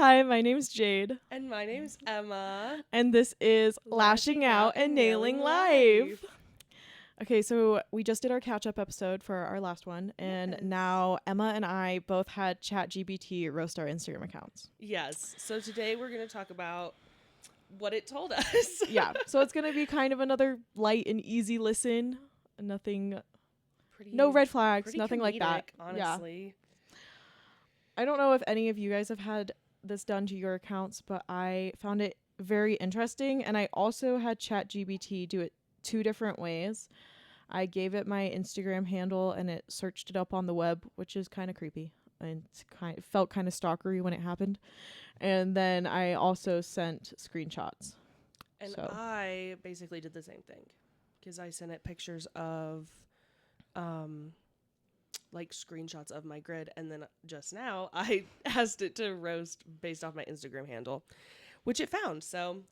Hi, my name's Jade. And my name's Emma. And this is Lashing Out and Nailing Life. Okay, so we just did our catch-up episode for our last one, and now Emma and I both had ChatGPT roast our Instagram accounts. Yes. So today we're going to talk about what it told us. Yeah, so it's going to be kind of another light and easy listen. Nothing, no red flags, nothing like that. Honestly. Yeah. I don't know if any of you guys have had this done to your accounts, but I found it very interesting, and I also had ChatGPT do it 2 different ways. I gave it my Instagram handle and it searched it up on the web, which is kind of creepy and it felt kind of stalkery when it happened. And then I also sent screenshots. And I basically did the same thing because I sent it pictures of like screenshots of my grid, and then just now I asked it to roast based off my Instagram handle, which it found. So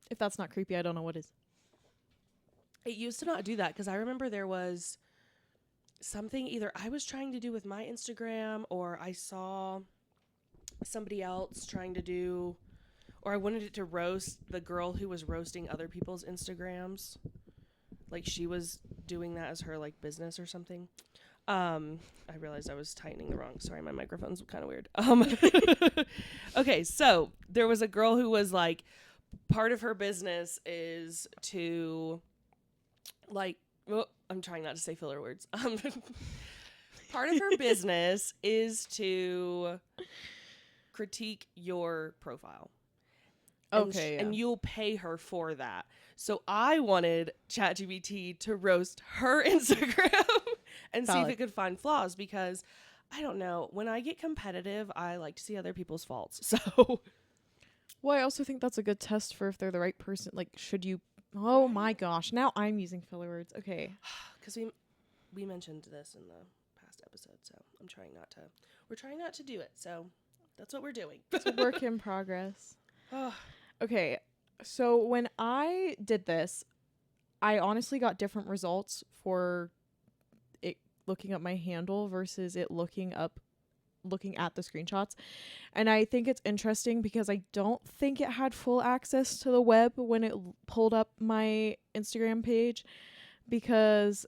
if that's not creepy, I don't know what is. It used to not do that because I remember there was something either I was trying to do with my Instagram, or I saw somebody else trying to do, or I wanted it to roast the girl who was roasting other people's Instagrams. Like she was doing that as her like business or something. I realized I was tightening the wrong. Sorry, my microphone's kind of weird. Okay, so there was a girl who was like, part of her business is to like, well, I'm trying not to say filler words. Part of her business is to critique your profile. Okay. And you'll pay her for that. So I wanted ChatGPT to roast her Instagram and see if it could find flaws, because I don't know, when I get competitive, I like to see other people's faults. So, well, I also think that's a good test for if they're the right person. Like, should you? Oh my gosh! Now I'm using filler words. Okay, because we mentioned this in the past episode, so I'm trying not to. We're trying not to do it, so that's what we're doing. It's a work in progress. Okay, so when I did this, I honestly got different results for it looking up my handle versus it looking at the screenshots. And I think it's interesting because I don't think it had full access to the web when it pulled up my Instagram page, because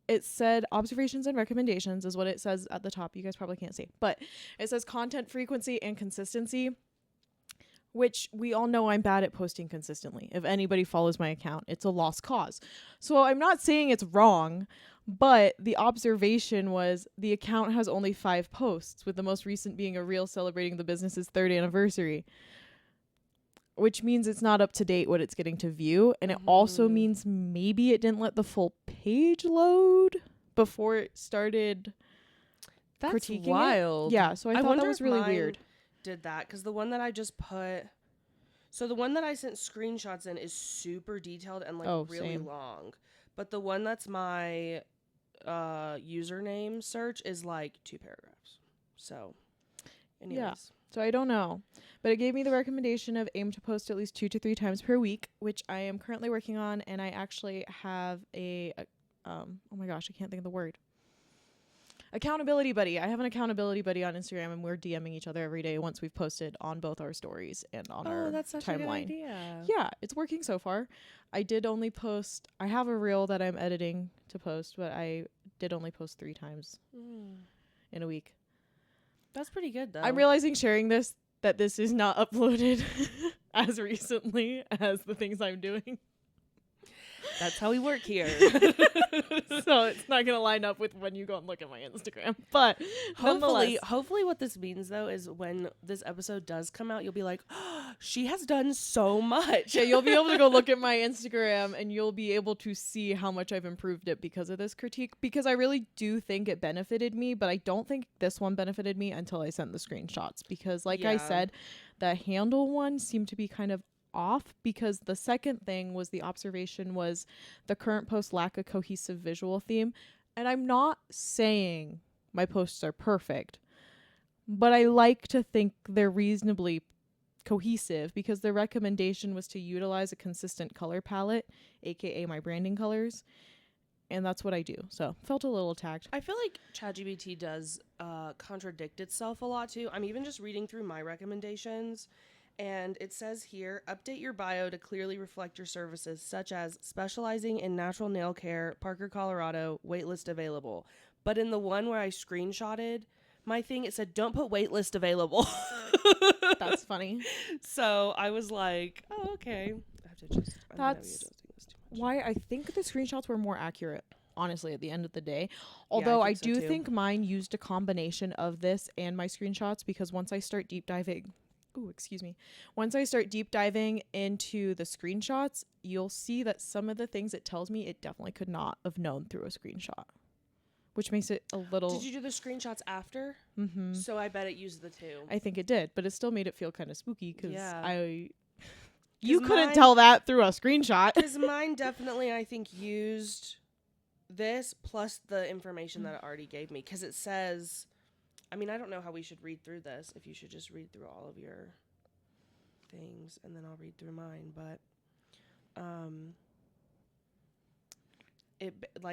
it said observations and recommendations is what it says at the top. You guys probably can't see, but it says content frequency and consistency, which we all know I'm bad at posting consistently. If anybody follows my account, it's a lost cause. So I'm not saying it's wrong, but the observation was the account has only 5 posts, with the most recent being a reel celebrating the business's 3rd anniversary, which means it's not up to date what it's getting to view. And it also means maybe it didn't let the full page load before it started critiquing wild. it. Yeah, so I thought that was really weird. Did that because the one that I just put, so the one that I sent screenshots in is super detailed and like really long, but the one that's my username search is like 2 paragraphs. So anyways. Yeah, so I don't know, but it gave me the recommendation of aim to post at least 2 to 3 times per week, which I am currently working on. And I actually have a oh my gosh, I can't think of the word. Accountability buddy. I have an accountability buddy on Instagram, and we're DMing each other every day once we've posted on both our stories and on our that's such timeline. A good idea. Yeah, it's working so far. I did only post, I have a reel that I'm editing to post, but I did only post 3 times in a week. That's pretty good though. I'm realizing sharing this that this is not uploaded as recently as the things I'm doing. That's how we work here. So it's not going to line up with when you go and look at my Instagram. But hopefully what this means though is when this episode does come out, you'll be like, oh, she has done so much. Yeah, you'll be able to go look at my Instagram and you'll be able to see how much I've improved it because of this critique. Because I really do think it benefited me, but I don't think this one benefited me until I sent the screenshots. Because like I said, the handle one seemed to be kind of off, because the second thing was the observation was the current posts lack a cohesive visual theme. And I'm not saying my posts are perfect, but I like to think they're reasonably cohesive, because the recommendation was to utilize a consistent color palette, aka my branding colors, And that's what I do. So felt a little attacked. I feel like ChatGPT does contradict itself a lot too. I'm even just reading through my recommendations, and it says here, update your bio to clearly reflect your services, such as specializing in natural nail care, Parker, Colorado, waitlist available. But in the one where I screenshotted my thing, it said, don't put waitlist available. That's funny. So I was like, oh, okay. I have to just, That's why I think the screenshots were more accurate, honestly, at the end of the day. I Although I think so do too. think mine used a combination of this and my screenshots, because once I start deep diving, once I start deep diving into the screenshots, you'll see that some of the things it tells me, it definitely could not have known through a screenshot, which makes it a little... Did you do the screenshots after? Mm-hmm. So I bet it used the two. I think it did, but it still made it feel kind of spooky because you 'Cause couldn't mine- tell that through a screenshot. Because mine definitely, I think, used this plus the information that it already gave me. Because it says, I mean, I don't know how we should read through this. If you should just read through all of your things and then I'll read through mine. But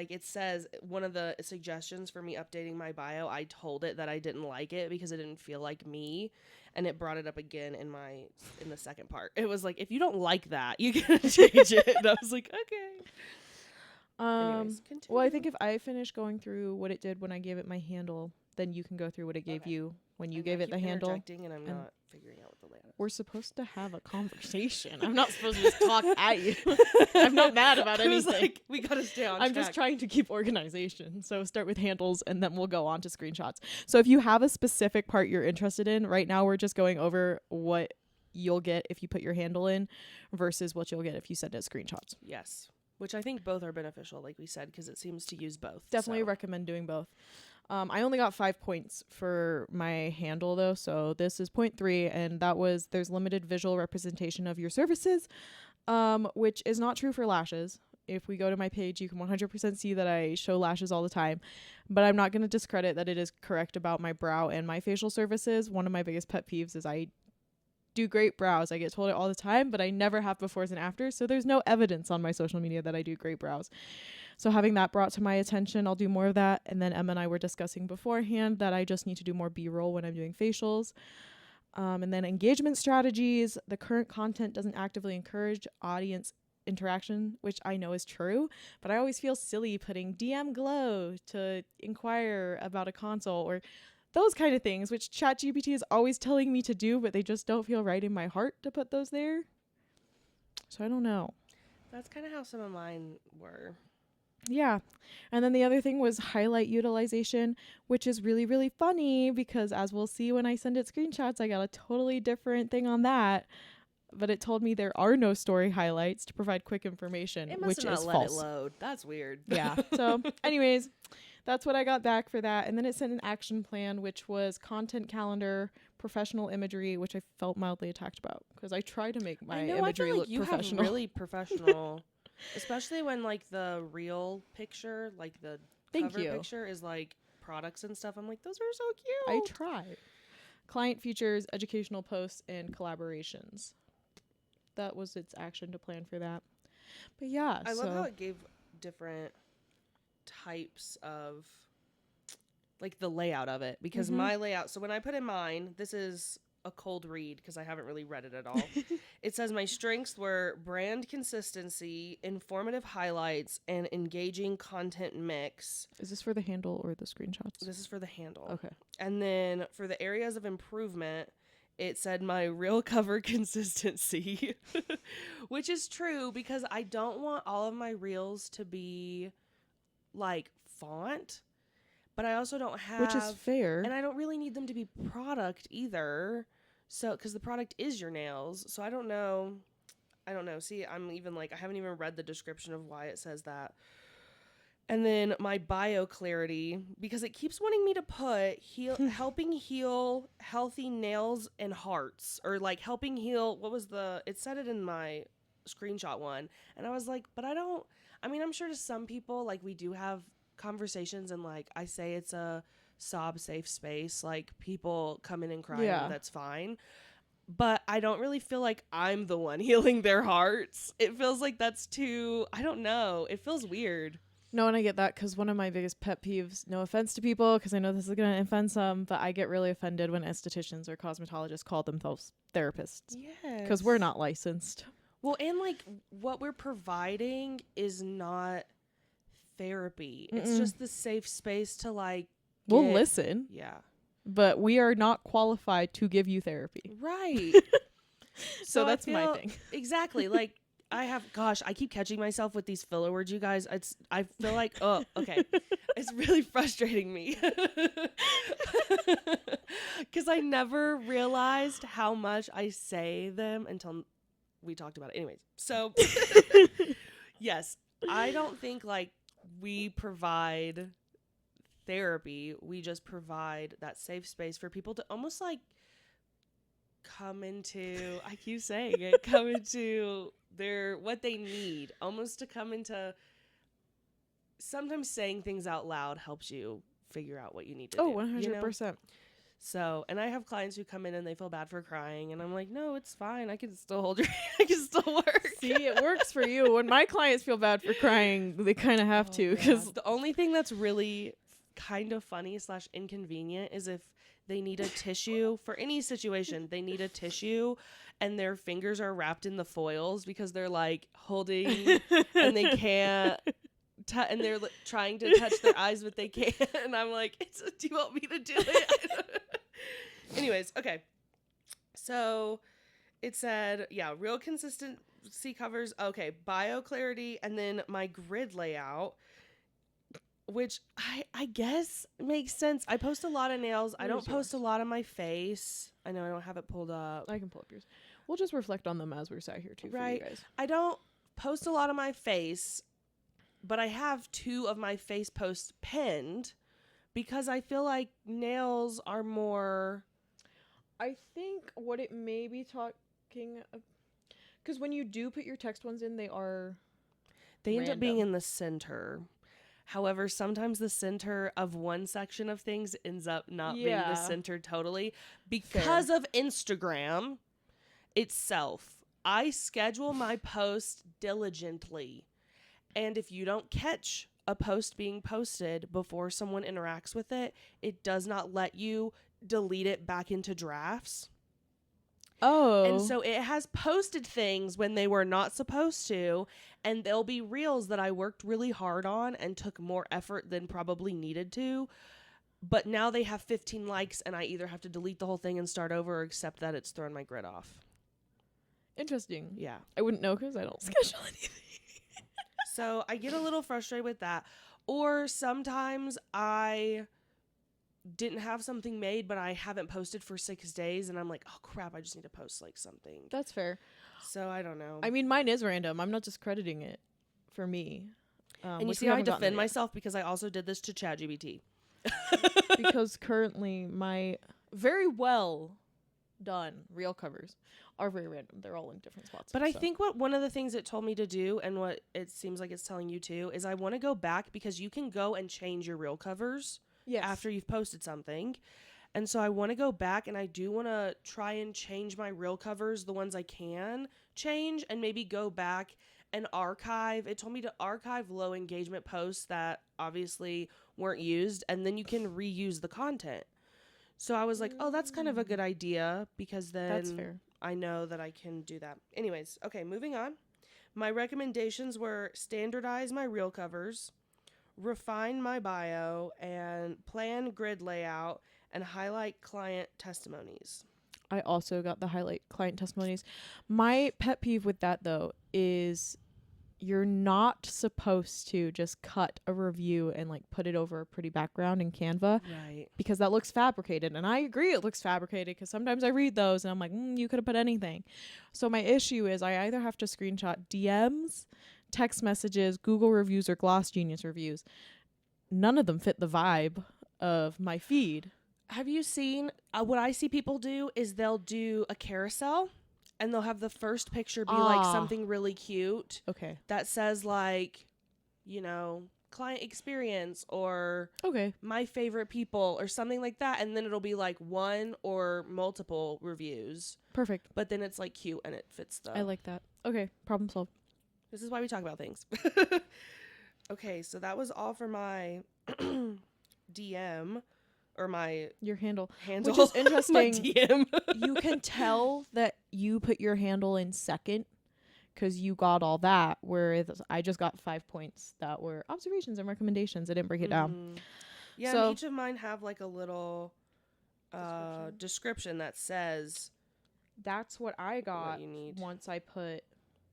it says one of the suggestions for me updating my bio, I told it that I didn't like it because it didn't feel like me, and it brought it up again in the second part. It was like, if you don't like that, you can change it. And I was like, okay. Anyways, Well, I think if I finish going through what it did when I gave it my handle, then you can go through what it gave you when you gave it the handle. And I'm not figuring out what the layout is. We're supposed to have a conversation. I'm not supposed to just talk at you. I'm not mad about I was anything. like, we gotta stay on I'm track. just trying to keep organization. So start with handles and then we'll go on to screenshots. So if you have a specific part you're interested in, right now we're just going over what you'll get if you put your handle in versus what you'll get if you send it screenshots. Yes. Which I think both are beneficial, like we said, because it seems to use both. Definitely recommend doing both. I only got 5 points for my handle though, so this is 0.3, and that was there's limited visual representation of your services, which is not true for lashes. If we go to my page, you can 100% see that I show lashes all the time, but I'm not going to discredit that it is correct about my brow and my facial services. One of my biggest pet peeves is I do great brows. I get told it all the time, but I never have befores and afters, so there's no evidence on my social media that I do great brows. So having that brought to my attention, I'll do more of that. And then Emma and I were discussing beforehand that I just need to do more B-roll when I'm doing facials. And then engagement strategies. The current content doesn't actively encourage audience interaction, which I know is true, but I always feel silly putting DM glow to inquire about a console or those kind of things, which ChatGPT is always telling me to do, but they just don't feel right in my heart to put those there. So I don't know. That's kind of how some of mine were. Yeah. And then the other thing was highlight utilization, which is really, really funny because as we'll see when I send it screenshots, I got a totally different thing on that. But it told me there are no story highlights to provide quick information, It must which have not is let false. it load. That's weird. Yeah. So anyways, that's what I got back for that. And then it sent an action plan, which was content calendar, professional imagery, which I felt mildly attacked about because I try to make my imagery look you professional. have really professional, especially when like the real picture, like the cover picture is like products and stuff. I'm like, those are so cute. I try. Client features, educational posts, and collaborations. That was its action to plan for that. But yeah, I love how it gave different types of like the layout of it because my layout. So when I put in mine, this is a cold read because I haven't really read it at all. It says my strengths were brand consistency, informative highlights, and engaging content mix. Is this for the handle or the screenshots? This is for the handle. Okay. And then for the areas of improvement, it said my real cover consistency, which is true because I don't want all of my reels to be like font, but I also don't have, which is fair, and I don't really need them to be product either. So, because the product is your nails, so I don't know. See, I'm even like I haven't even read the description of why it says that. And then my bio clarity, because it keeps wanting me to put helping heal healthy nails and hearts, or like helping heal. It said it in my screenshot one. And I was like, but I'm sure to some people, like we do have conversations and like I say it's a sob safe space. Like people come in and cry and that's fine. But I don't really feel like I'm the one healing their hearts. It feels like that's too, I don't know. It feels weird. No, and I get that because one of my biggest pet peeves, no offense to people, because I know this is going to offend some, but I get really offended when estheticians or cosmetologists call themselves therapists. Yes. Because we're not licensed. Well, and like what we're providing is not therapy. It's just the safe space to like we'll listen. Yeah. But we are not qualified to give you therapy. Right. So that's my thing. Exactly. Like I keep catching myself with these filler words, you guys. I feel like, oh, okay. It's really frustrating me. Because I never realized how much I say them until we talked about it. Anyways, so yes, I don't think like we provide therapy. We just provide that safe space for people to almost like come into, I keep saying it, come into what they need, almost to come into. Sometimes saying things out loud helps you figure out what you need to do. 100%. You know? So, and I have clients who come in and they feel bad for crying, and I'm like, no, it's fine. I can still hold your, I can still work. See, it works for you. When my clients feel bad for crying, they kind of have to, because the only thing that's really kind of funny / inconvenient is if they need a tissue for any situation, they need a tissue and their fingers are wrapped in the foils because they're like holding and they can't. And they're trying to touch their eyes, but they can't. And I'm like, do you want me to do it? Anyways, okay. So it said, real consistency covers, okay, bio clarity, and then my grid layout, which I guess makes sense. I post a lot of nails. I don't post a lot of my face. I know I don't have it pulled up. I can pull up yours. We'll just reflect on them as we're sat here, too, right. For you guys. I don't post a lot of my face, but I have 2 of my face posts pinned because I feel like nails are more. I think what it may be talking, because when you do put your text ones in, they end up being in the center. However, sometimes the center of one section of things ends up not being the center totally because of Instagram itself. I schedule my posts diligently. And if you don't catch a post being posted before someone interacts with it, it does not let you delete it back into drafts. Oh. And so it has posted things when they were not supposed to, and there'll be reels that I worked really hard on and took more effort than probably needed to. But now they have 15 likes, and I either have to delete the whole thing and start over or accept that it's thrown my grid off. Interesting. Yeah. I wouldn't know because I don't schedule anything. So I get a little frustrated with that. Or sometimes I didn't have something made, but I haven't posted for 6 days. And I'm like, oh, crap, I just need to post like something. That's fair. So I don't know. I mean, mine is random. I'm not discrediting it for me. And you see how I defend myself because I also did this to ChatGPT. Because currently my very well done reel covers are very random. They're all in different spots. But I think one of the things it told me to do, and what it seems like it's telling you too, is I want to go back because you can go and change your reel covers after you've posted something. And so I want to go back, and I do want to try and change my reel covers, the ones I can change, and maybe go back and archive. It told me to archive low engagement posts that obviously weren't used, and then you can reuse the content. So I was like, oh, that's kind of a good idea because then that's fair. I know that I can do that. Anyways, okay, moving on. My recommendations were standardize my reel covers, refine my bio, and plan grid layout, and highlight client testimonies. I also got the highlight client testimonies. My pet peeve with that, though, is you're not supposed to just cut a review and like put it over a pretty background in Canva. Right. Because that looks fabricated. And I agree it looks fabricated because sometimes I read those and I'm like, you could have put anything. So my issue is I either have to screenshot DMs, text messages, Google reviews, or Gloss Genius reviews. None of them fit the vibe of my feed. Have you seen what I see people do is they'll do a carousel and they'll have the first picture be like something really cute. Okay. That says like, client experience or my favorite people or something like that. And then it'll be like one or multiple reviews. Perfect. But then it's like cute and it fits the. I like that. Okay. Problem solved. This is why we talk about things. Okay, so that was all for my DM or my Your handle. handle. Which is My interesting. DM. You can tell that you put your handle in second because you got all that, whereas I just got 5 points that were observations and recommendations. I didn't break it down. Yeah, So, and each of mine have like a little description that says that's what I got what you need. once I put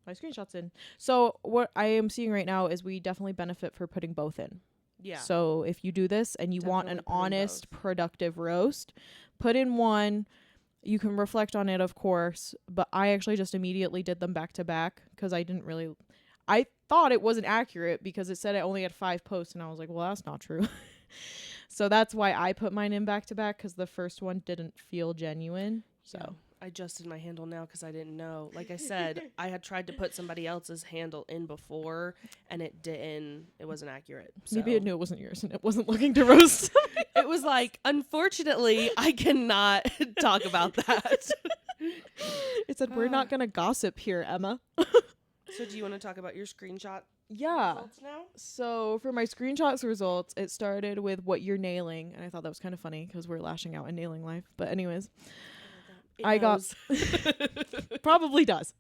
my screenshots in. So what I am seeing right now is we definitely benefit for putting both in. Yeah. So if you do this and you want an Definitely put in honest, both. productive roast, put in one. You can reflect on it, of course, but I actually just immediately did them back to back because I thought it wasn't accurate because it said I only had 5 posts, and I was like, well, that's not true. So that's why I put mine in back to back, because the first one didn't feel genuine. So Yeah. I adjusted my handle now because I didn't know. Like I said, I had tried to put somebody else's handle in before, and it wasn't accurate. So. maybe it knew it wasn't yours and it wasn't looking to roast. It was like, unfortunately, I cannot talk about that. It said, we're not going to gossip here, Emma. So do you want to talk about your screenshot Yeah. results now? So for my screenshots results, it started with what you're nailing. And I thought that was kind of funny because we're lashing out in nailing life. But anyways, I got probably does.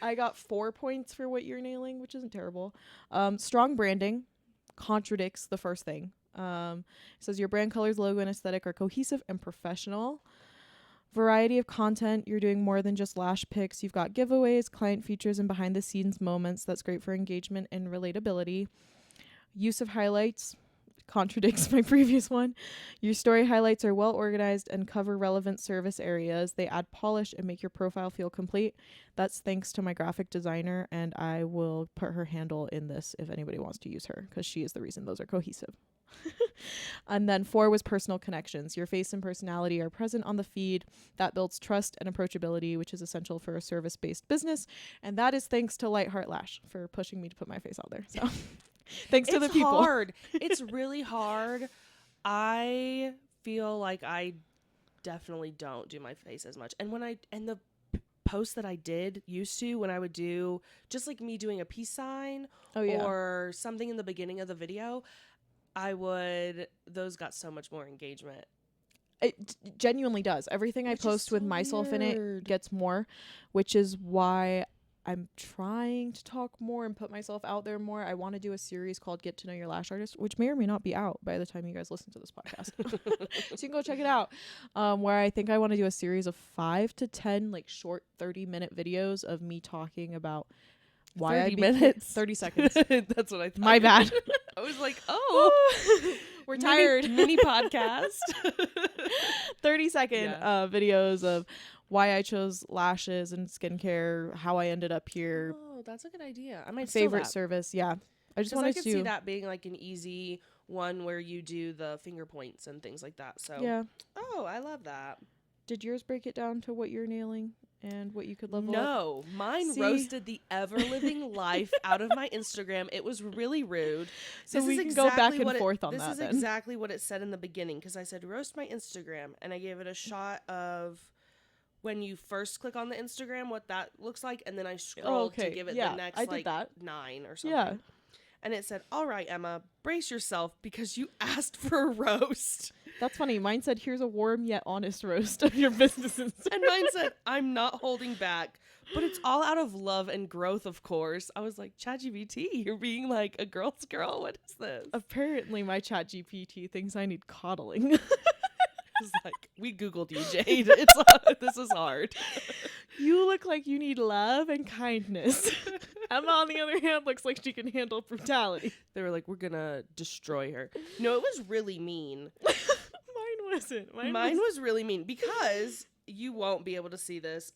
I got 4 points for what you're nailing, which isn't terrible. Strong branding contradicts the first thing. It says your brand colors, logo, and aesthetic are cohesive and professional. Variety of content. You're doing more than just lash pics. You've got giveaways, client features, and behind the scenes moments. That's great for engagement and relatability. Use of highlights contradicts my previous one. Your story highlights are well organized and cover relevant service areas. They add polish and make your profile feel complete. That's thanks to my graphic designer, and I will put her handle in this if anybody wants to use her, because she is the reason those are cohesive. And then 4 was personal connections. Your face and personality are present on the feed. That builds trust and approachability, which is essential for a service-based business. And that is thanks to Lightheart Lash for pushing me to put my face out there. So thanks to the people. It's hard. It's really hard. I feel like I definitely don't do my face as much. And the posts that I did used to, when I would do just like me doing a peace sign or something in the beginning of the video, those got so much more engagement. It genuinely does. Everything I post with myself in it gets more, which is why I'm trying to talk more and put myself out there more. I want to do a series called Get to Know Your Lash Artist, which may or may not be out by the time you guys listen to this podcast. So you can go check it out. Where I think I want to do a series of 5 to 10 like short 30-minute videos of me talking about why 30 minutes. 30 seconds. That's what I thought. My bad. I was like, we're tired. Mini podcast. 30-second videos of why I chose lashes and skincare, how I ended up here. Oh, that's a good idea. I might favorite service. Yeah. I just wanted to see that being like an easy one where you do the finger points and things like that. So yeah. Oh, I love that. Did yours break it down to what you're nailing and what you could level up? No, mine roasted the ever-living life out of my Instagram. It was really rude. So we can go back and forth on that. This is exactly what it said in the beginning, because I said roast my Instagram, and I gave it a shot of when you first click on the Instagram, what that looks like, and then I scrolled to give it the next 9 or something. Yeah. And it said, all right, Emma, brace yourself because you asked for a roast. That's funny. Mine said, here's a warm yet honest roast of your businesses. And mine said, I'm not holding back. But it's all out of love and growth, of course. I was like, ChatGPT, you're being like a girl's girl. What is this? Apparently, my ChatGPT thinks I need coddling. It's like, we Googled you, Jade. This is hard. You look like you need love and kindness. Emma, on the other hand, looks like she can handle brutality. They were like, we're going to destroy her. No, it was really mean. Mine wasn't. Mine was really mean because you won't be able to see this.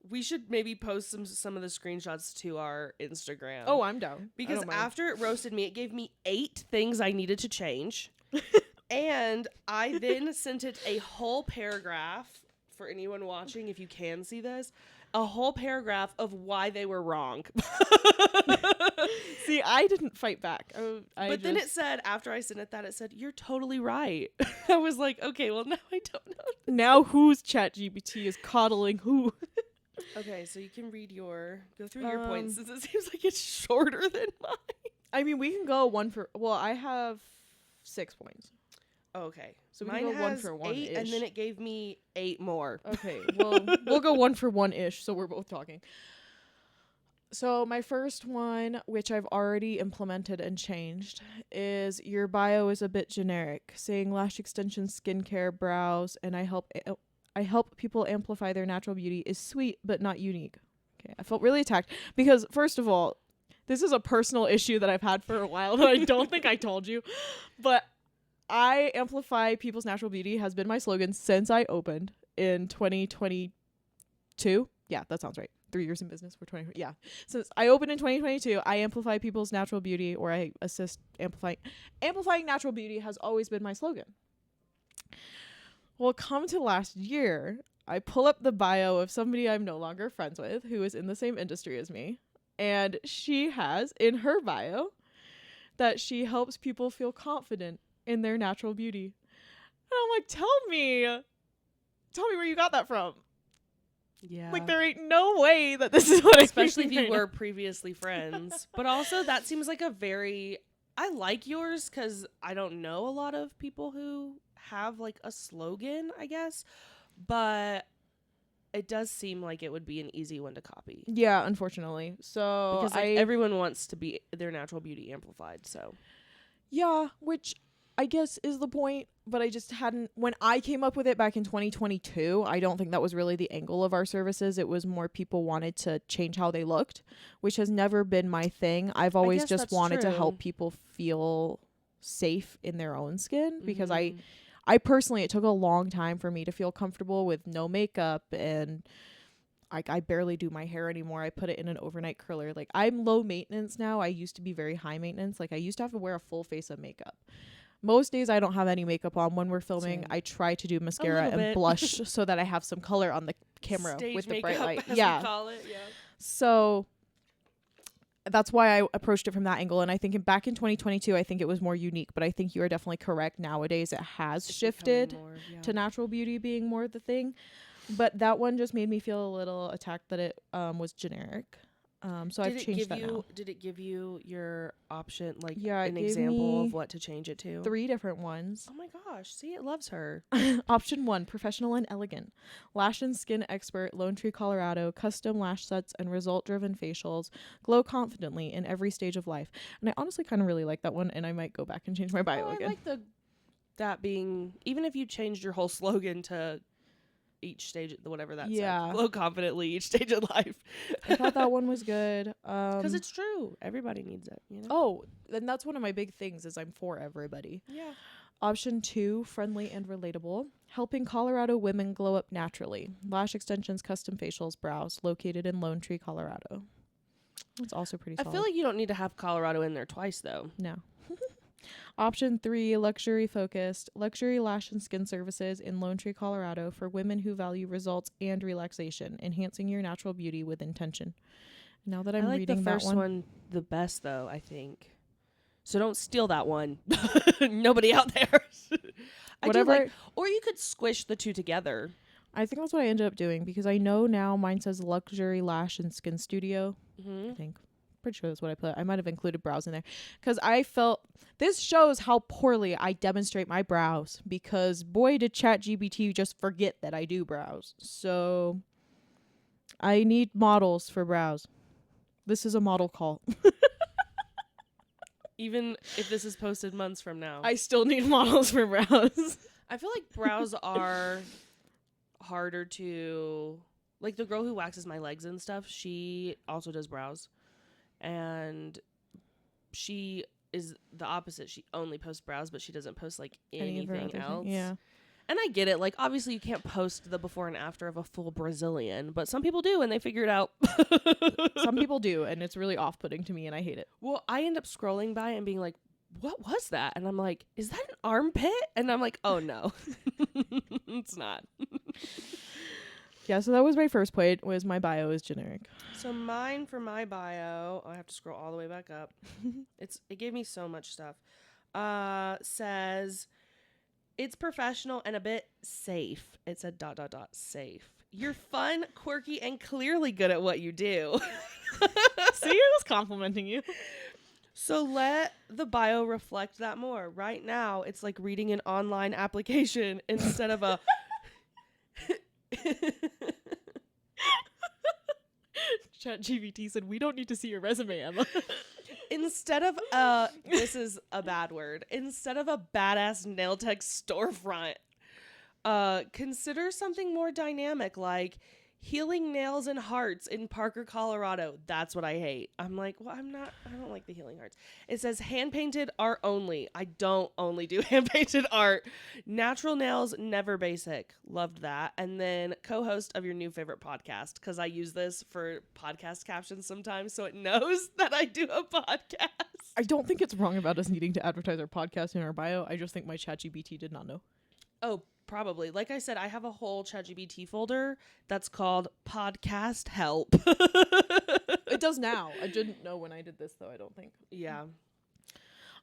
We should maybe post some of the screenshots to our Instagram. Oh, I'm down. Because after it roasted me, it gave me 8 things I needed to change. And I then sent it a whole paragraph, for anyone watching, if you can see this, a whole paragraph of why they were wrong. See, I didn't fight back. Then it said, after I sent it that, it said, you're totally right. I was like, okay, well, now I don't know. Now whose ChatGPT is coddling who? Okay, so you can go through your points since it seems like it's shorter than mine. I mean, we can go one for. Well, I have 6 points. Okay, So we mine can go has 1 for 1 8, ish. and then it gave me 8 more. Okay, well, we'll go 1 for 1 ish. So we're both talking. So my first one, which I've already implemented and changed, is your bio is a bit generic, saying lash extensions, skincare, brows, and I help people amplify their natural beauty is sweet but not unique. Okay, I felt really attacked because first of all, this is a personal issue that I've had for a while that I don't think I told you, but I amplify people's natural beauty has been my slogan since I opened in 2022. Yeah, that sounds right. 3 years in business. We're 20. Yeah. Since I opened in 2022, I amplify people's natural beauty, or I assist amplifying natural beauty has always been my slogan. Well, come to last year, I pull up the bio of somebody I'm no longer friends with who is in the same industry as me. And she has in her bio that she helps people feel confident in their natural beauty. And I'm like, tell me where you got that from. Yeah. Like, there ain't no way that this is what Especially if you were previously friends. But also, that seems like I like yours because I don't know a lot of people who have, like, a slogan, I guess. But it does seem like it would be an easy one to copy. Yeah, unfortunately. So because everyone wants to be their natural beauty amplified, so. Yeah, which I guess is the point, but I just hadn't, when I came up with it back in 2022, I don't think that was really the angle of our services. It was more people wanted to change how they looked, which has never been my thing. I've always just wanted to help people feel safe in their own skin because I personally, it took a long time for me to feel comfortable with no makeup, and I barely do my hair anymore. I put it in an overnight curler. Like, I'm low maintenance now. I used to be very high maintenance. Like, I used to have to wear a full face of makeup. Most days I don't have any makeup on. When we're filming, Same. I try to do mascara and blush so that I have some color on the camera with the bright light. Yeah. We call it, yeah. So that's why I approached it from that angle. And I think back in 2022, I think it was more unique, but I think you are definitely correct. Nowadays it has shifted to natural beauty being more the thing. But that one just made me feel a little attacked that it was generic. So I've changed that now. Did it give you your option, like an example of what to change it to? 3 different ones. Oh my gosh. See, it loves her. Option 1, professional and elegant. Lash and skin expert, Lone Tree, Colorado. Custom lash sets and result-driven facials. Glow confidently in every stage of life. And I honestly kind of really like that one, and I might go back and change my bio again. I like that being, even if you changed your whole slogan to each stage, whatever that said. Glow confidently each stage of life. I thought that one was good. Because it's true. Everybody needs it, you know? Oh, and that's one of my big things is I'm for everybody. Yeah. Option 2, friendly and relatable. Helping Colorado women glow up naturally. Lash extensions, custom facials, brows. Located in Lone Tree, Colorado. That's also pretty solid. I feel like you don't need to have Colorado in there twice, though. No. Option 3, luxury focused. Luxury lash and skin services in Lone Tree, Colorado for women who value results and relaxation, enhancing your natural beauty with intention. Now that I'm reading that one. I like the first one the best, though, I think. So don't steal that one. Nobody out there. Whatever. Or you could squish the two together. I think that's what I ended up doing because I know now mine says luxury lash and skin studio. I think. Pretty sure that's what I put. I might have included brows in there because I felt this shows how poorly I demonstrate my brows because boy did ChatGPT just forget that I do brows. So I need models for brows. This is a model call. Even if this is posted months from now, I still need models for brows. I feel like brows are harder to, like, the girl who waxes my legs and stuff, she also does brows. And she is the opposite. She only posts brows, but she doesn't post, like, anything else. Yeah. And I get it. Like, obviously you can't post the before and after of a full Brazilian, but some people do, and they figure it out. Some people do, and it's really off-putting to me, and I hate it. Well, I end up scrolling by and being like, what was that? And I'm like, is that an armpit? And I'm like, oh, no. It's not. Yeah, so that was my first point, was my bio is generic. So mine for my bio, I have to scroll all the way back up. It gave me so much stuff. Says, It's professional and a bit safe. It said ... safe. You're fun, quirky, and clearly good at what you do. See, I was complimenting you. So let the bio reflect that more. Right now, it's like reading an online application instead of a... ChatGPT said, we don't need to see your resume, Emma. Instead of this is a bad word. Instead of a badass nail tech storefront, consider something more dynamic, like healing nails and hearts in Parker, Colorado. That's what I hate. I'm like, well, I don't like the healing hearts. It says hand painted art only. I don't only do hand painted art. Natural nails, never basic. Loved that. And then co-host of your new favorite podcast, because I use this for podcast captions sometimes, so it knows that I do a podcast. I don't think it's wrong about us needing to advertise our podcast in our bio. I just think my ChatGPT did not know. Oh, probably. Like I said, I have a whole ChatGPT folder that's called Podcast Help. It does now. I didn't know when I did this, though, I don't think. Yeah.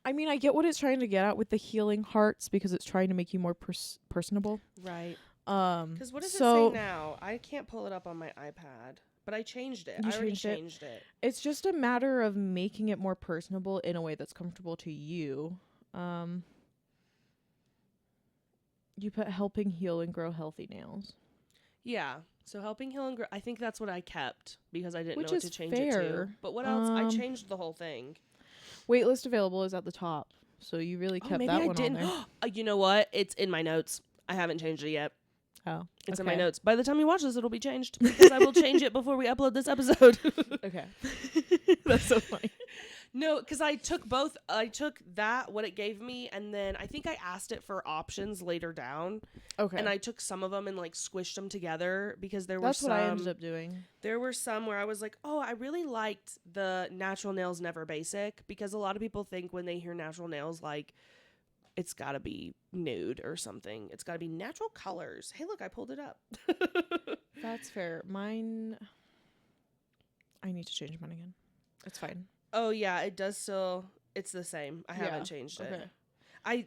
I mean, I get what it's trying to get at with the healing hearts because it's trying to make you more personable. Right. Because what does it say now? I can't pull it up on my iPad, but I changed it. I already changed it. It's just a matter of making it more personable in a way that's comfortable to you. You put helping heal and grow healthy nails. Yeah. So helping heal and grow. I think that's what I kept because I didn't know what to change fair. it to. But what else? I changed the whole thing. Waitlist available is at the top. So you really kept that one on there. You know what? It's in my notes. I haven't changed it yet. Oh. It's in my notes. By the time you watch this, it'll be changed because I will change it before we upload this episode. Okay. That's so funny. No, because I took both. I took that, what it gave me, and then I think I asked it for options later down. Okay. And I took some of them and like squished them together because there were some. That's what I ended up doing. There were some where I was like, oh, I really liked the natural nails never basic, because a lot of people think when they hear natural nails, like it's got to be nude or something. It's got to be natural colors. Hey, look, I pulled it up. That's fair. Mine, I need to change mine again. It's fine. Oh, yeah, it does still. It's the same. I haven't changed it. Okay.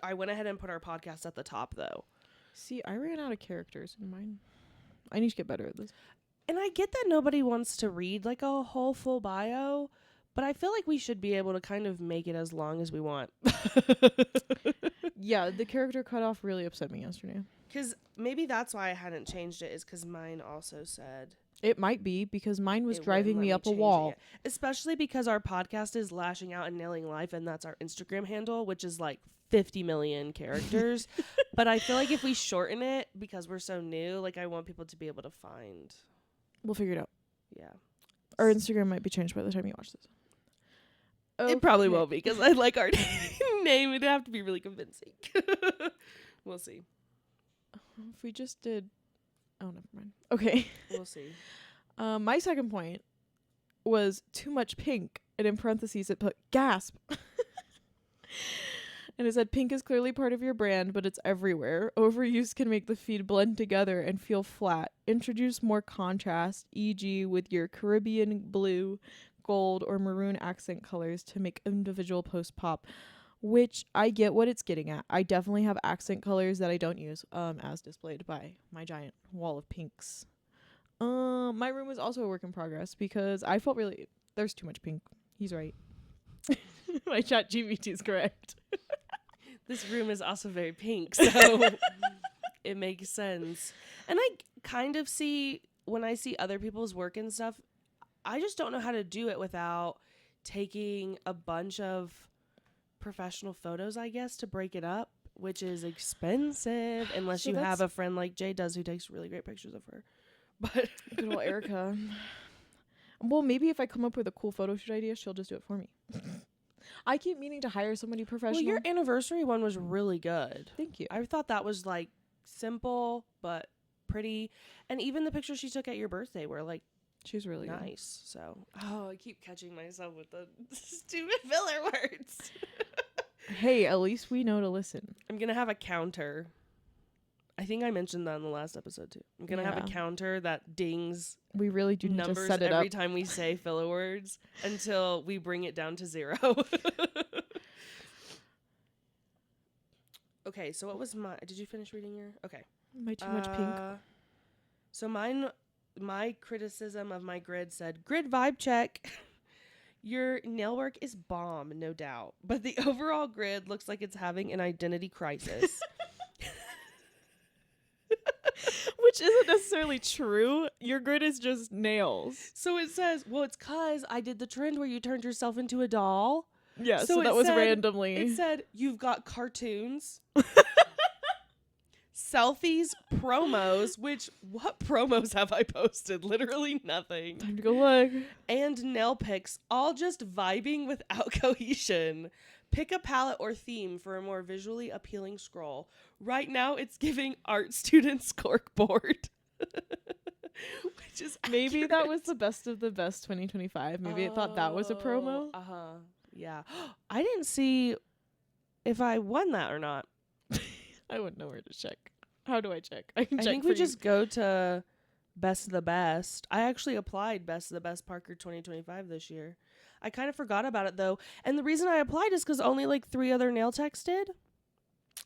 I went ahead and put our podcast at the top, though. See, I ran out of characters in mine. I need to get better at this. And I get that nobody wants to read like a whole full bio, but I feel like we should be able to kind of make it as long as we want. Yeah, the character cutoff really upset me yesterday. Because maybe that's why I hadn't changed it, is because mine also said... It might be, because mine was driving me up a wall. Especially because our podcast is Lashing Out and Nailing Life, and that's our Instagram handle, which is like 50 million characters. But I feel like if we shorten it, because we're so new, like I want people to be able to find... We'll figure it out. Yeah. Our Instagram might be changed by the time you watch this. Okay. It probably won't be, because I like our name. It'd have to be really convincing. We'll see. If we just did... Oh, never mind. Okay. We'll see. My second point was too much pink. And in parentheses, it put gasp. And it said, pink is clearly part of your brand, but it's everywhere. Overuse can make the feed blend together and feel flat. Introduce more contrast, e.g. with your Caribbean blue, gold, or maroon accent colors to make individual posts pop. Which I get what it's getting at. I definitely have accent colors that I don't use, as displayed by my giant wall of pinks. My room was also a work in progress because I felt really... There's too much pink. He's right. My ChatGPT is correct. This room is also very pink, so it makes sense. And I kind of see, when I see other people's work and stuff, I just don't know how to do it without taking a bunch of professional photos, I guess, to break it up, which is expensive unless you have a friend like Jay does who takes really great pictures of her. But good old Erica. Well, maybe if I come up with a cool photo shoot idea, she'll just do it for me. I keep meaning to hire somebody professional. Well, your anniversary one was really good. Thank you. I thought that was like simple but pretty, and even the pictures she took at your birthday were like she's really nice. Good. So, I keep catching myself with the stupid filler words. Hey, at least we know to listen. I'm gonna have a counter. I think I mentioned that in the last episode too. I'm gonna have a counter that dings. We really do need numbers to set it every up time we say filler words until we bring it down to 0. Okay, so what was my... Did you finish reading your... Okay. Am I too much pink? So my criticism of my grid said, grid vibe check. Your nail work is bomb, no doubt. But the overall grid looks like it's having an identity crisis. Which isn't necessarily true. Your grid is just nails. So it says, well, it's because I did the trend where you turned yourself into a doll. Yeah, so that was randomly. It said, you've got cartoons, selfies, promos, which, what promos have I posted? Literally nothing. Time to go look. And nail pics, all just vibing without cohesion. Pick a palette or theme for a more visually appealing scroll. Right now, it's giving art students corkboard. Which is maybe accurate. that was the best of the best 2025. Maybe it thought that was a promo. Yeah. I didn't see if I won that or not. I wouldn't know where to check. How do I check? I can check. I think we just go to Best of the Best. I actually applied Best of the Best Parker 2025 this year. I kind of forgot about it though. And the reason I applied is because only like 3 other nail techs did.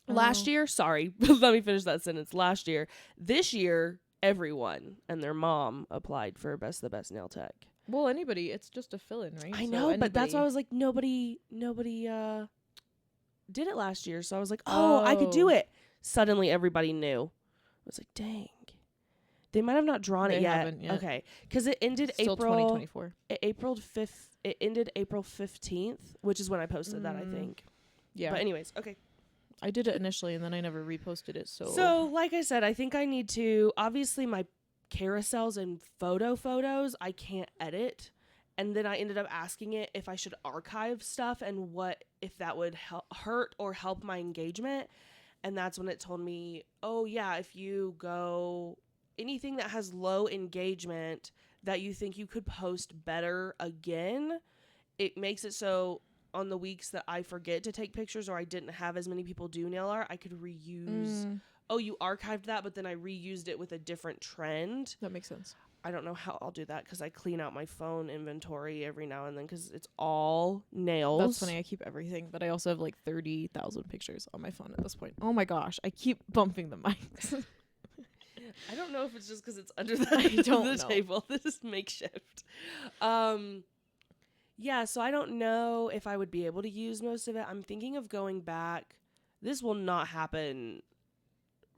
Last year, sorry, let me finish that sentence. Last year. This year, everyone and their mom applied for Best of the Best Nail Tech. Well, anybody. It's just a fill-in, right? I know, but that's why I was like, nobody did it last year. So I was like, oh, I could do it. Suddenly, everybody knew. I was like, dang. They might have not drawn it yet. Okay, because it ended Still April 2024. It ended April 15th, which is when I posted that, I think. Yeah. But anyways, okay. I did it initially, and then I never reposted it. So like I said, I think I need to. Obviously, my carousels and photos I can't edit, and then I ended up asking it if I should archive stuff and what if that would hurt or help my engagement, and that's when it told me, oh yeah, if you go anything that has low engagement that you think you could post better again, it makes it so on the weeks that I forget to take pictures or I didn't have as many people do nail art, I could reuse. Oh, you archived that, but then I reused it with a different trend. That makes sense. I don't know how I'll do that because I clean out my phone inventory every now and then because it's all nails. That's funny. I keep everything, but I also have like 30,000 pictures on my phone at this point. Oh my gosh. I keep bumping the mics. I don't know if it's just because it's under the table. This is makeshift. Yeah, so I don't know if I would be able to use most of it. I'm thinking of going back. This will not happen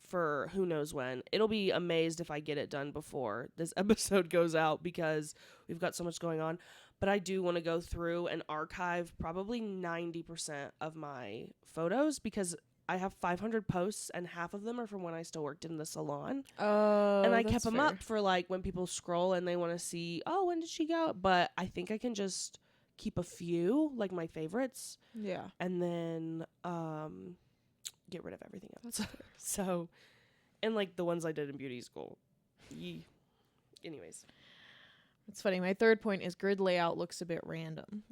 for who knows when. It'll be amazed if I get it done before this episode goes out because we've got so much going on. But I do want to go through and archive probably 90% of my photos because I have 500 posts and half of them are from when I still worked in the salon. Oh, and I kept them up for like when people scroll and they want to see, oh, when did she go? But I think I can just keep a few, like my favorites. Yeah. And then get rid of everything else. So, and like the ones I did in beauty school. Anyways. It's funny. My third point is grid layout looks a bit random,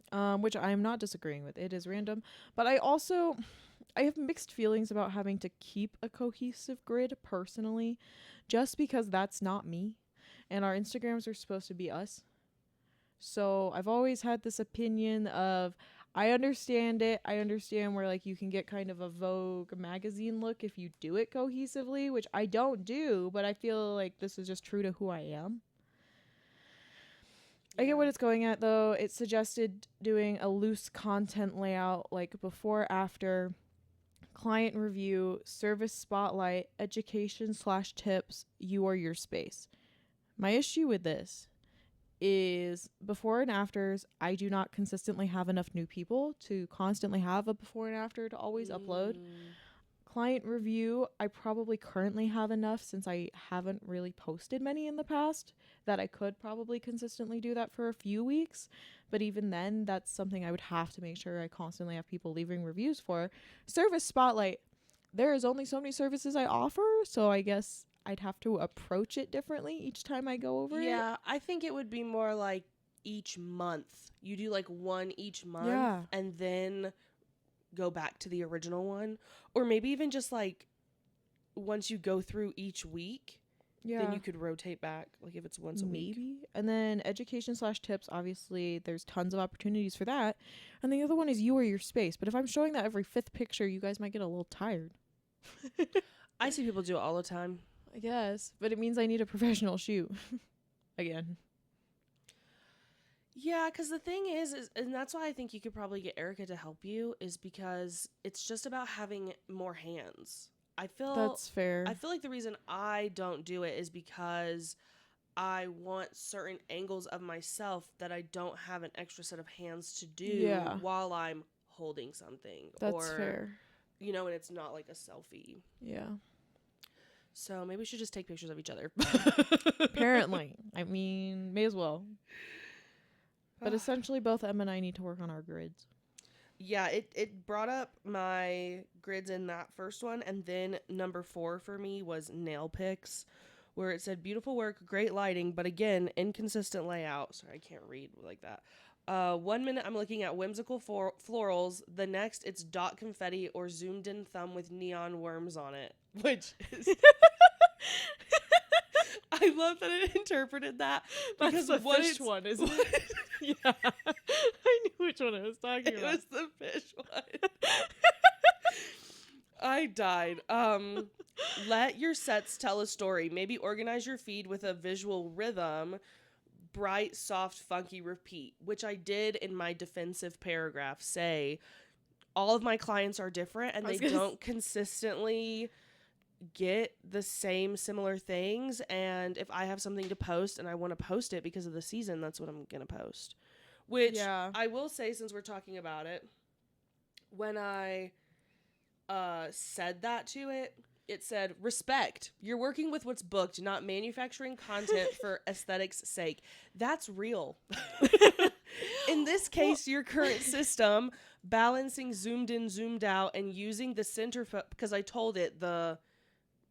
which I'm not disagreeing with. It is random. But I have mixed feelings about having to keep a cohesive grid personally, just because that's not me. And our Instagrams are supposed to be us. So I've always had this opinion of, I understand it. I understand where like you can get kind of a Vogue magazine look if you do it cohesively, which I don't do, but I feel like this is just true to who I am. I get what it's going at though. It suggested doing a loose content layout like before, after, client review, service spotlight, education/tips, you or your space. My issue with this is before and afters, I do not consistently have enough new people to constantly have a before and after to always upload. Client review, I probably currently have enough since I haven't really posted many in the past that I could probably consistently do that for a few weeks. But even then, that's something I would have to make sure I constantly have people leaving reviews for. Service spotlight, there is only so many services I offer, so I guess I'd have to approach it differently each time I go over it. Yeah, I think it would be more like each month. You do like one each month and then go back to the original one. Or maybe even just like once you go through each week, then you could rotate back, like if it's once a week. Maybe. And then education/tips, obviously there's tons of opportunities for that. And the other one is you or your space. But if I'm showing that every 5th picture, you guys might get a little tired. I see people do it all the time. I guess, but it means I need a professional shoot again. Yeah, because the thing is, and that's why I think you could probably get Erica to help you, is because it's just about having more hands. That's fair. I feel like the reason I don't do it is because I want certain angles of myself that I don't have an extra set of hands to do while I'm holding something. That's fair. You know, and it's not like a selfie. Yeah. So maybe we should just take pictures of each other. Apparently. I mean, may as well. But essentially, both Em and I need to work on our grids. Yeah, it brought up my grids in that first one. And then number 4 for me was nail pics, where it said, beautiful work, great lighting, but again, inconsistent layout. Sorry, I can't read like that. 1 minute I'm looking at whimsical florals. The next, it's dot confetti or zoomed in thumb with neon worms on it. Which is... I love that it interpreted that. Because the fish one, isn't it? Yeah. I knew which one I was talking about. It was the fish one. I died. Let your sets tell a story. Maybe organize your feed with a visual rhythm. Bright, soft, funky, repeat. Which I did in my defensive paragraph say, all of my clients are different and they don't consistently get the same similar things, and if I have something to post and I want to post it because of the season, that's what I'm gonna post. Which I will say, since we're talking about it, when I said that to it, it said, respect, you're working with what's booked, not manufacturing content for aesthetics sake. That's real. In this case, your current system balancing zoomed in, zoomed out, and using the center because I told it the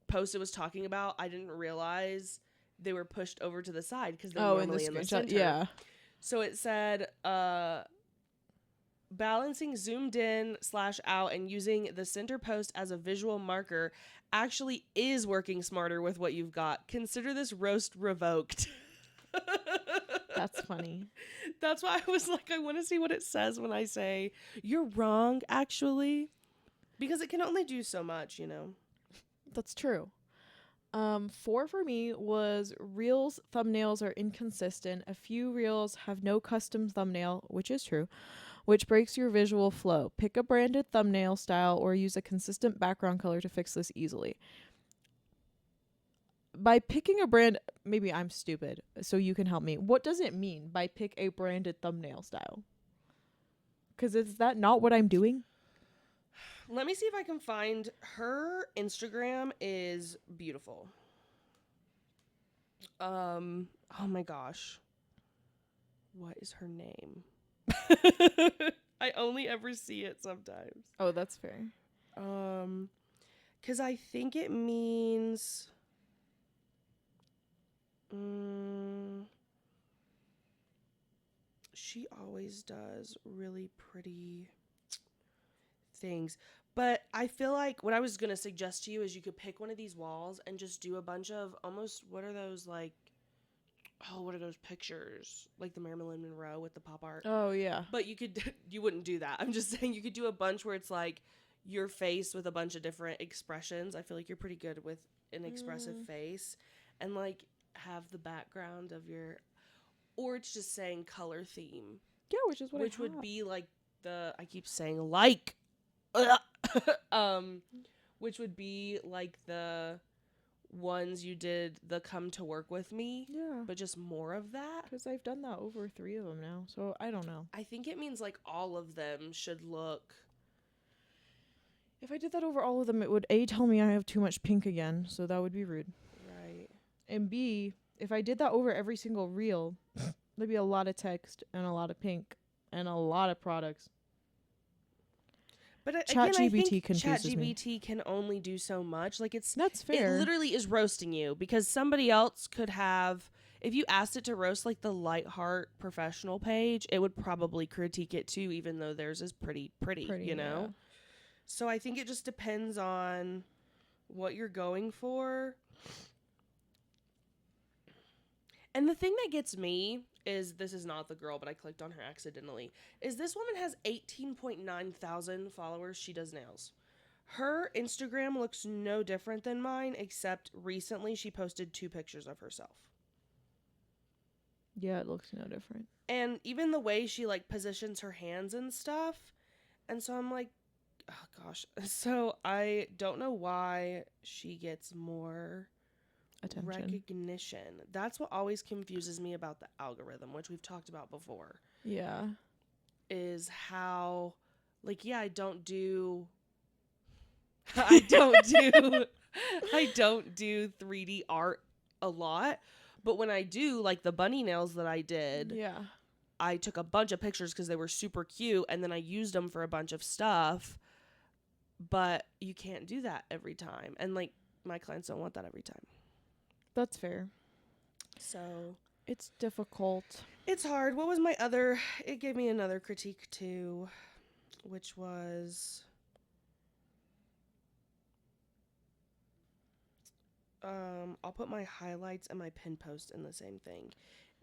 post it was talking about, I didn't realize they were pushed over to the side because they're normally in the center. Yeah. So it said balancing zoomed in / out and using the center post as a visual marker actually is working smarter with what you've got. Consider this roast revoked. That's funny. That's why I was like, I want to see what it says when I say you're wrong, actually, because it can only do so much, you know. That's true. 4 for me was reels thumbnails are inconsistent. A few reels have no custom thumbnail, which is true, which breaks your visual flow. Pick a branded thumbnail style or use a consistent background color to fix this easily. By picking a brand, maybe I'm stupid, so you can help me. What does it mean by pick a branded thumbnail style? Because is that not what I'm doing? Let me see if I can find her Instagram is beautiful. Oh my gosh. What is her name? I only ever see it sometimes. Oh, that's fair. 'Cause I think it means she always does really pretty things. But I feel like what I was going to suggest to you is you could pick one of these walls and just do a bunch of almost, what are those like, what are those pictures? Like the Marilyn Monroe with the pop art. Oh, yeah. But you wouldn't do that. I'm just saying you could do a bunch where it's like your face with a bunch of different expressions. I feel like you're pretty good with an expressive face. And like have the background of your, or it's just saying color theme. Yeah, which is what which would be like I keep saying like, which would be like the ones you did the come to work with me. Yeah. But just more of that. Because I've done that over 3 of them now, so I don't know. I think it means like all of them should look. If I did that over all of them, it would A, tell me I have too much pink again, so that would be rude. Right. And B, if I did that over every single reel, there'd be a lot of text and a lot of pink and a lot of products. But ChatGPT confuses me. ChatGPT can only do so much. Like that's fair. It literally is roasting you because somebody else could have. If you asked it to roast like the Lightheart professional page, it would probably critique it too, even though theirs is pretty, you know. Yeah. So I think it just depends on what you're going for. And the thing that gets me is, this is not the girl, but I clicked on her accidentally, is this woman has 18.9 thousand followers. She does nails. Her Instagram looks no different than mine, except recently she posted 2 pictures of herself. Yeah, it looks no different. And even the way she, like, positions her hands and stuff. And so I'm like, oh, gosh. So I don't know why she gets more Attention. recognition. That's what always confuses me about the algorithm, which we've talked about before. Yeah. Is how, like, yeah, I don't do 3D art a lot, but when I do, like the bunny nails that I did, Yeah. I took a bunch of pictures because they were super cute, and then I used them for a bunch of stuff. But you can't do that every time, and like my clients don't want that every time. That's fair. So it's difficult. It's hard. What was my other? It gave me another critique too, which was I'll put my highlights and my pin post in the same thing.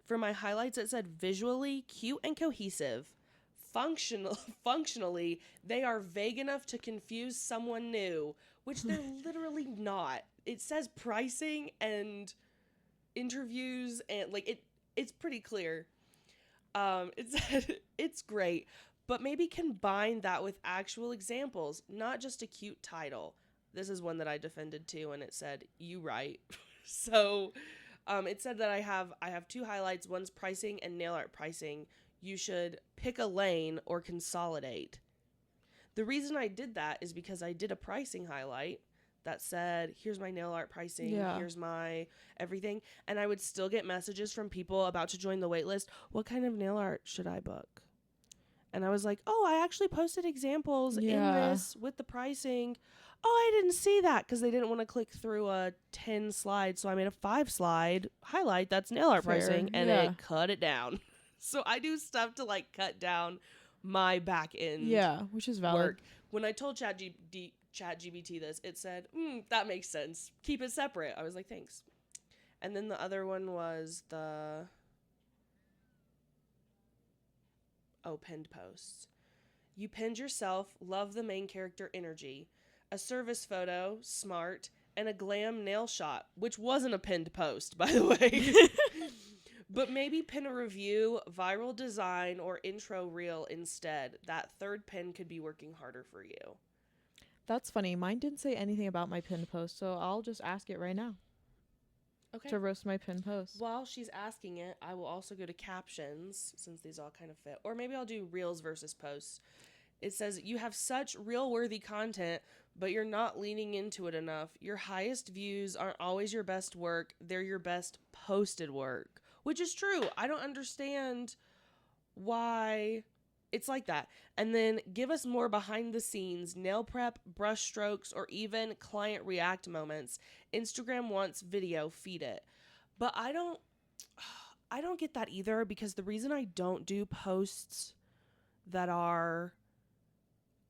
For my highlights, it said visually cute and cohesive. Functionally, they are vague enough to confuse someone new, which they're literally not. It says pricing and interviews, and like it's pretty clear. It's great, but maybe combine that with actual examples, not just a cute title. This is one that I defended too, and it said, "You right." So, it said that I have 2 highlights. One's pricing and nail art pricing. You should pick a lane or consolidate. The reason I did that is because I did a pricing highlight that said, here's my nail art pricing, here's my everything. And I would still get messages from people about to join the wait list. What kind of nail art should I book? And I was like, oh, I actually posted examples in this with the pricing. Oh, I didn't see that because they didn't want to click through a 10 slide. So I made a 5 slide highlight that's nail art pricing, and it cut it down. So I do stuff to like cut down my back end. Yeah, which is valid. Work. When I told ChatGPT this, it said, that makes sense. Keep it separate. I was like, thanks. And then the other one was pinned posts. You pinned yourself, love the main character energy. A service photo, smart, and a glam nail shot, which wasn't a pinned post, by the way. But maybe pin a review, viral design, or intro reel instead. That third pin could be working harder for you. That's funny. Mine didn't say anything about my pinned post, so I'll just ask it right now. Okay. To roast my pinned post. While she's asking it, I will also go to captions, since these all kind of fit. Or maybe I'll do reels versus posts. It says, you have such reel-worthy content, but you're not leaning into it enough. Your highest views aren't always your best work. They're your best posted work. Which is true. I don't understand why it's like that. And then give us more behind the scenes, nail prep, brush strokes, or even client react moments. Instagram wants video, feed it. But I don't get that either, because the reason I don't do posts that are,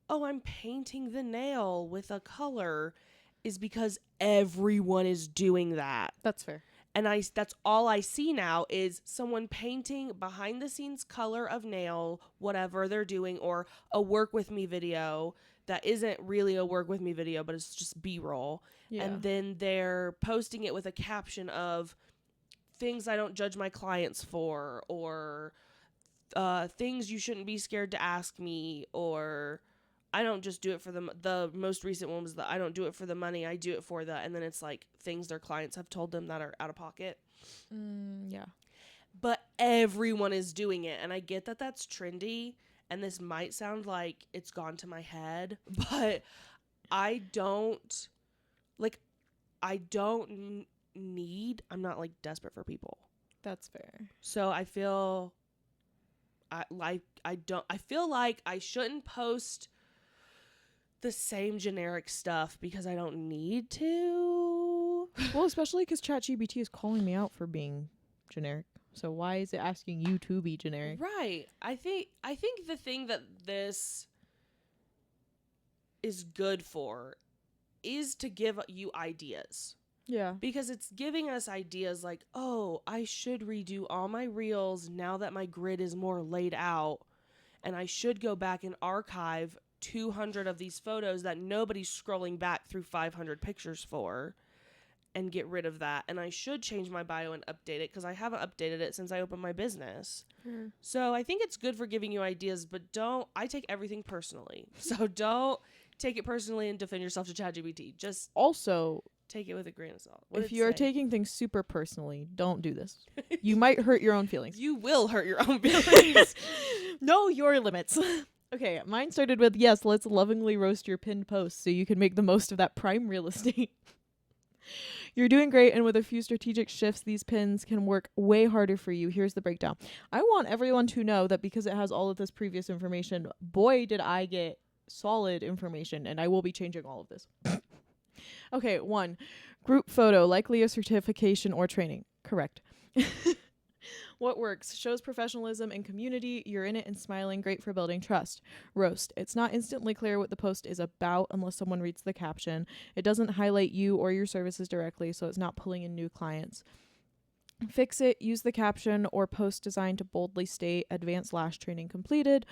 oh, I'm painting the nail with a color, is because everyone is doing that. That's fair. And that's all I see now is someone painting behind the scenes color of nail, whatever they're doing, or a work with me video that isn't really a work with me video, but it's just B-roll. Yeah. And then they're posting it with a caption of things I don't judge my clients for, or things you shouldn't be scared to ask me, or I don't just do it for the most recent one was the I don't do it for the money, I do it for the, and then it's like things their clients have told them that are out of pocket. Yeah. But everyone is doing it, and I get that that's trendy, and this might sound like it's gone to my head, but I don't need, I'm not like desperate for people. That's fair. So I feel I feel like I shouldn't post the same generic stuff because I don't need to. Well, especially because ChatGPT is calling me out for being generic. So why is it asking you to be generic? Right. I think the thing that this is good for is to give you ideas. Yeah. Because it's giving us ideas like, oh, I should redo all my reels now that my grid is more laid out. And I should go back and archive 200 of these photos that nobody's scrolling back through 500 pictures for, and get rid of that. And I should change my bio and update it because I haven't updated it since I opened my business. So I think it's good for giving you ideas, but I take everything personally. So don't take it personally and defend yourself to ChatGPT. Just also take it with a grain of salt. If you're taking things super personally, don't do this. You might hurt your own feelings. You will hurt your own feelings. Know your limits. Okay, mine started with, yes, let's lovingly roast your pinned posts so you can make the most of that prime real estate. You're doing great, and with a few strategic shifts, these pins can work way harder for you. Here's the breakdown. I want everyone to know that because it has all of this previous information, boy, did I get solid information, and I will be changing all of this. Okay, 1. Group photo, likely a certification or training. Correct. What works? Shows professionalism and community. You're in it and smiling. Great for building trust. Roast. It's not instantly clear what the post is about unless someone reads the caption. It doesn't highlight you or your services directly, so it's not pulling in new clients. Fix it. Use the caption or post designed to boldly state advanced lash training completed,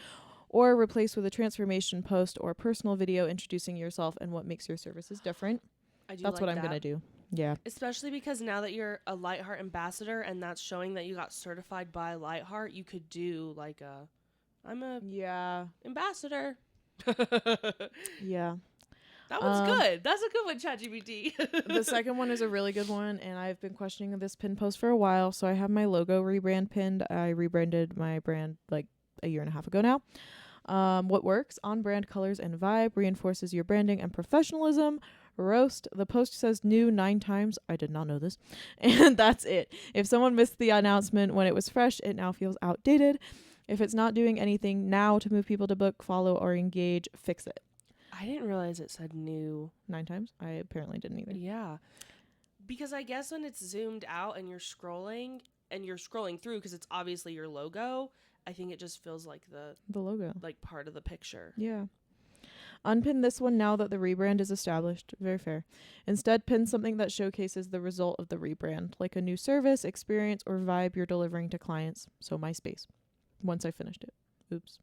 or replace with a transformation post or personal video introducing yourself and what makes your services different. That's what I'm going to do. Yeah. Especially because now that you're a Lightheart ambassador and that's showing that you got certified by Lightheart, you could do like I'm a ambassador. Yeah. That one's good. That's a good one, ChatGPT. The second one is a really good one, and I've been questioning this pin post for a while. So I have my logo rebrand pinned. I rebranded my brand like a year and a half ago now. What works? On brand colors and vibe reinforces your branding and professionalism. Roast. The post says new 9 times. I did not know this. And that's it. If someone missed the announcement when it was fresh, it now feels outdated. If it's not doing anything now to move people to book, follow, or engage, fix it. I didn't realize it said new 9 times. I apparently didn't either. Yeah. Because I guess when it's zoomed out and you're scrolling through because it's obviously your logo, I think it just feels like the logo, like part of the picture. Yeah. Unpin this one now that the rebrand is established. Very fair. Instead, pin something that showcases the result of the rebrand, like a new service, experience, or vibe you're delivering to clients. So MySpace. Once I finished it. Oops.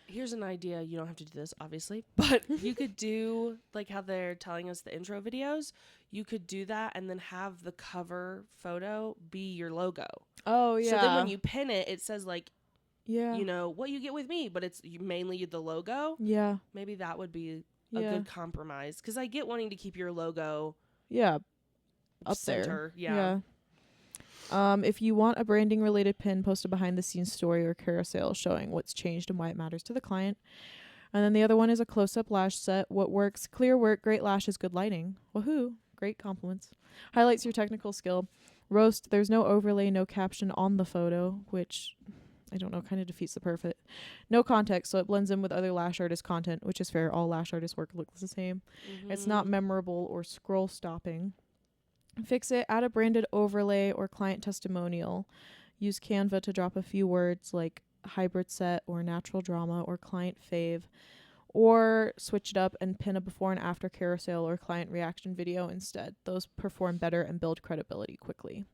Here's an idea. You don't have to do this, obviously, but you could do like how they're telling us the intro videos. You could do that and then have the cover photo be your logo. Oh, yeah. So then when you pin it, it says like, yeah, you know, what you get with me, but it's mainly the logo. Yeah. Maybe that would be a good compromise. Because I get wanting to keep your logo up center. There. Yeah. If you want a branding related pin, post a behind the scenes story or carousel showing what's changed and why it matters to the client. And then the other one is a close up lash set. What works? Clear work, great lashes, good lighting. Woohoo. Great compliments. Highlights your technical skill. Roast. There's no overlay, no caption on the photo, which I don't know, kind of defeats the purpose. No context, so it blends in with other lash artist content, which is fair. All lash artist work looks the same. Mm-hmm. It's not memorable or scroll stopping. Fix it. Add a branded overlay or client testimonial. Use Canva to drop a few words like hybrid set or natural drama or client fave. Or switch it up and pin a before and after carousel or client reaction video instead. Those perform better and build credibility quickly.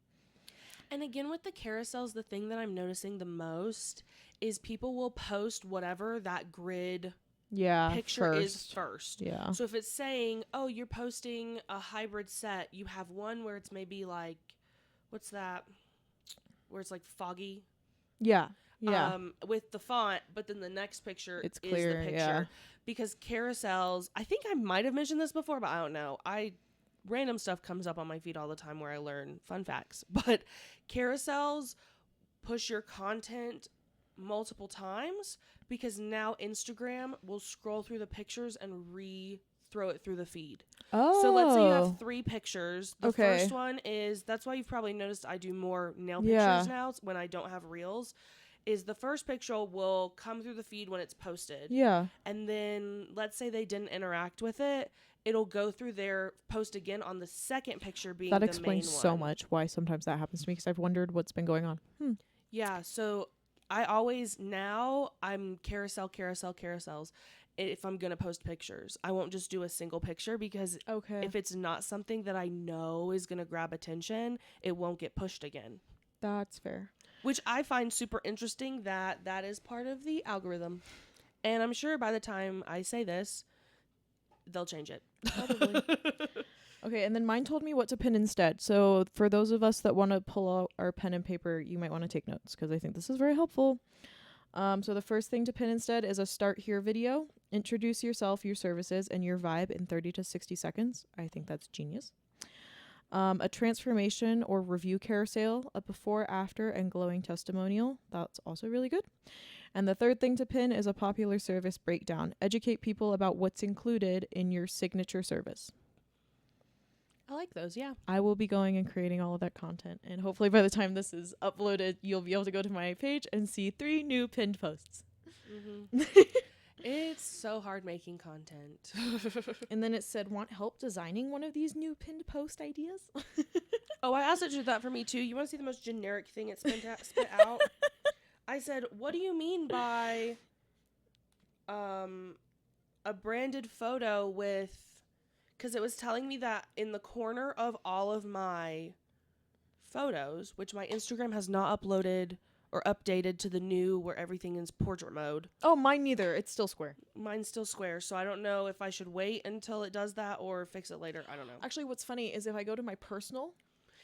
And again, with the carousels, the thing that I'm noticing the most is people will post whatever that grid picture is first. Yeah. So if it's saying, oh, you're posting a hybrid set, you have one where it's maybe like, what's that? Where it's like foggy. Yeah. Yeah. With the font, but then the next picture it's clear, is the picture. Yeah. Because carousels, I think I might have mentioned this before, but I don't know. Random stuff comes up on my feed all the time where I learn fun facts. But carousels push your content multiple times because now Instagram will scroll through the pictures and throw it through the feed. Oh. So let's say you have 3 pictures. The first one is, that's why you've probably noticed I do more nail pictures now when I don't have reels, is the first picture will come through the feed when it's posted. Yeah. And then let's say they didn't interact with it. It'll go through their post again on the second picture being the main one. That explains so much why sometimes that happens to me because I've wondered what's been going on. Yeah, so I'm carousels. If I'm going to post pictures, I won't just do a single picture because if it's not something that I know is going to grab attention, it won't get pushed again. That's fair. Which I find super interesting that is part of the algorithm. And I'm sure by the time I say this, they'll change it. Probably. Okay, and then mine told me what to pin instead. So for those of us that want to pull out our pen and paper, you might want to take notes because I think this is very helpful. So the first thing to pin instead is a start here video. Introduce yourself, your services, and your vibe in 30 to 60 seconds. I think that's genius. A transformation or review carousel, a before, after, and glowing testimonial. That's also really good. And the third thing to pin is a popular service breakdown. Educate people about what's included in your signature service. I like those, yeah. I will be going and creating all of that content. And hopefully by the time this is uploaded, you'll be able to go to my page and see 3 new pinned posts. Mm-hmm. It's so hard making content. And then it said, want help designing one of these new pinned post ideas? Oh, I asked it to do that for me too. You want to see the most generic thing it spit out? I said, what do you mean by a branded photo with... Because it was telling me that in the corner of all of my photos, which my Instagram has not uploaded or updated to the new where everything is portrait mode. Oh, mine neither. It's still square. Mine's still square, so I don't know if I should wait until it does that or fix it later. I don't know. Actually, what's funny is if I go to my personal,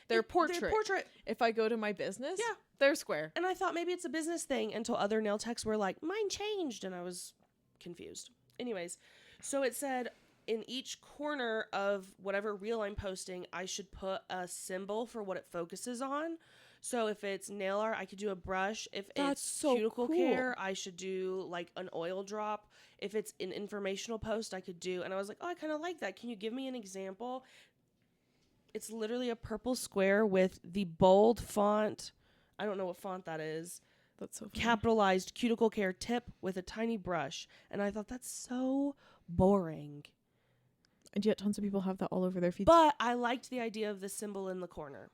they're portrait. They're portrait. If I go to my business, yeah, they're square. And I thought maybe it's a business thing until other nail techs were like, mine changed, and I was confused. Anyways, so it said... in each corner of whatever reel I'm posting, I should put a symbol for what it focuses on. So if it's nail art, I could do a brush. If That's it's so cuticle cool. care, I should do like an oil drop. If it's an informational post, I could do. And I was like, oh, I kind of like that. Can you give me an example? It's literally a purple square with the bold font. I don't know what font that is. That's so funny. Capitalized cuticle care tip with a tiny brush. And I thought that's so boring. And yet tons of people have that all over their feeds. But I liked the idea of the symbol in the corner.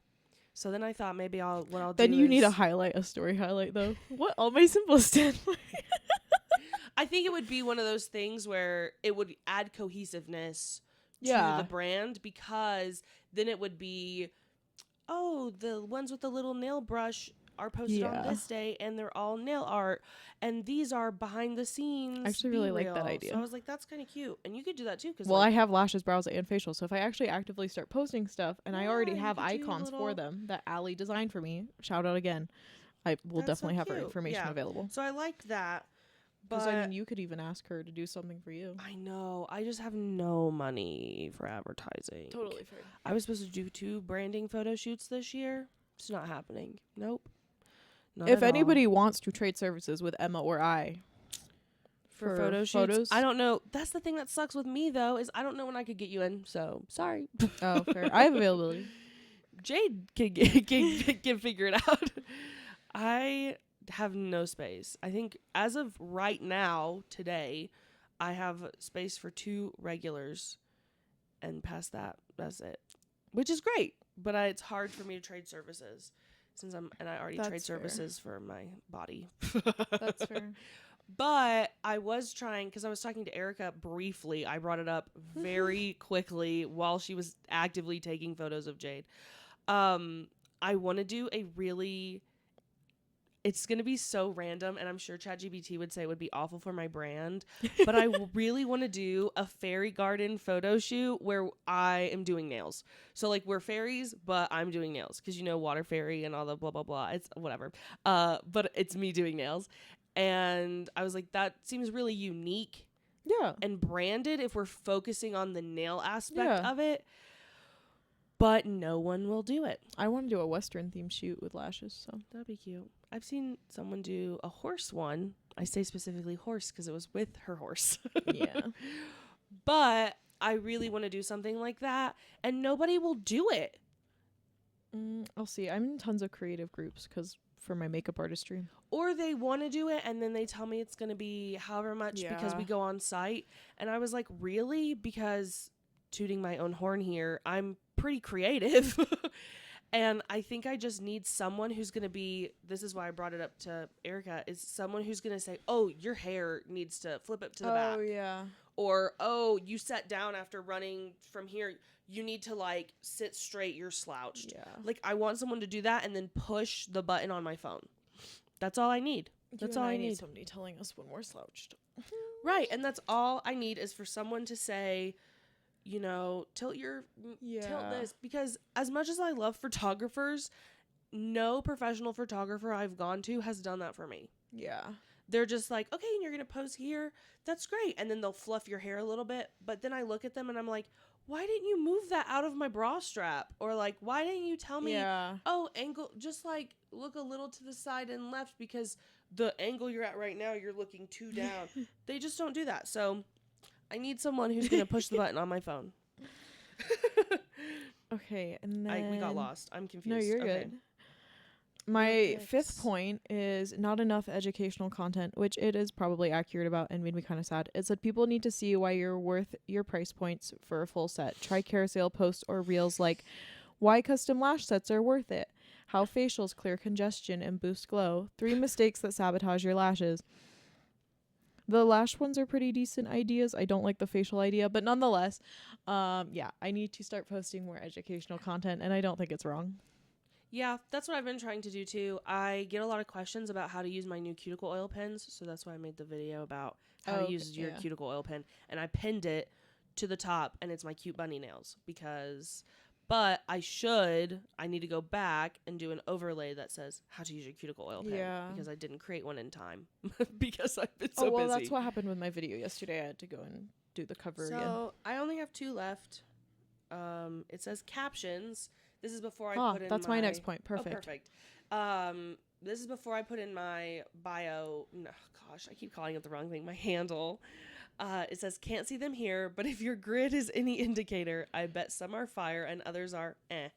So then I thought maybe I'll do. Then you need a story highlight though. What all my symbols stand for. I think it would be one of those things where it would add cohesiveness to the brand, because then it would be, oh, the ones with the little nail brush are posted on this day and they're all nail art, and these are behind the scenes. I actually really like that idea. So I was like, that's kind of cute. And you could do that too. Well, I have lashes, brows, and facial. So if I actually actively start posting stuff, and I already have icons for them that Allie designed for me, shout out again. I will definitely have her information available. So I liked that. Because I mean, you could even ask her to do something for you. I know. I just have no money for advertising. Totally fair. I was supposed to do 2 branding photo shoots this year. It's not happening. Nope. Not if at anybody all. wants to trade services with Emma or I for photo shoots, I don't know. That's the thing that sucks with me though, is I don't know when I could get you in. So sorry. Oh, fair. I have availability. Jade can figure it out. I have no space. I think as of right now, today, I have space for 2 regulars, and past that, that's it. Which is great, but it's hard for me to trade services since I already trade services for my body. That's fair. But I was trying, because I was talking to Erica briefly. I brought it up very quickly while she was actively taking photos of Jade. I want to do a really... It's going to be so random, and I'm sure ChatGPT would say it would be awful for my brand, but I really want to do a fairy garden photo shoot where I am doing nails. So, like, we're fairies, but I'm doing nails, because, water fairy and all the blah, blah, blah. It's whatever. But it's me doing nails. And I was like, that seems really unique and branded if we're focusing on the nail aspect of it. But no one will do it. I want to do a Western themed shoot with lashes, so that'd be cute. I've seen someone do a horse one. I say specifically horse because it was with her horse. Yeah. But I really want to do something like that, and nobody will do it. I'll see. I'm in tons of creative groups for my makeup artistry. Or they want to do it, and then they tell me it's going to be however much because we go on site. And I was like, really? Because, tooting my own horn here, I'm pretty creative. And I think I just need someone who's going to be, this is why I brought it up to Erica, is someone who's going to say, oh, your hair needs to flip up to the back. Oh, yeah. Or, oh, you sat down after running from here. You need to, like, sit straight. You're slouched. Yeah. Like, I want someone to do that and then push the button on my phone. That's all I need. That's all I need. Somebody telling us when we're slouched. Right. And that's all I need is for someone to say, tilt this. Because as much as I love photographers, no professional photographer I've gone to has done that for me. Yeah. They're just like, okay, and you're going to pose here. That's great. And then they'll fluff your hair a little bit. But then I look at them and I'm like, why didn't you move that out of my bra strap? Or like, why didn't you tell me, angle, just like look a little to the side and left because the angle you're at right now, you're looking too down. They just don't do that. So I need someone who's going to push the button on my phone. Okay. And then we got lost. I'm confused. No, you're good. My fifth point is not enough educational content, which it is probably accurate about and made me kind of sad. It said people need to see why you're worth your price points for a full set. Try carousel posts or reels like why custom lash sets are worth it. How facials clear congestion and boost glow. 3 mistakes that sabotage your lashes. The lash ones are pretty decent ideas. I don't like the facial idea, but nonetheless, I need to start posting more educational content, and I don't think it's wrong. Yeah, that's what I've been trying to do too. I get a lot of questions about how to use my new cuticle oil pens, so that's why I made the video about how to use your cuticle oil pen, and I pinned it to the top, and it's my cute bunny nails but I need to go back and do an overlay that says how to use your cuticle oil pen because I didn't create one in time because I've been so busy. That's what happened with my video yesterday. I had to go and do the cover again. So I only have 2 left. It says captions. This is before I put in that's my next point. Perfect. Oh, perfect. This is before I put in my bio. No, gosh, I keep calling it the wrong thing. My handle. It says, can't see them here, but if your grid is any indicator, I bet some are fire and others are eh.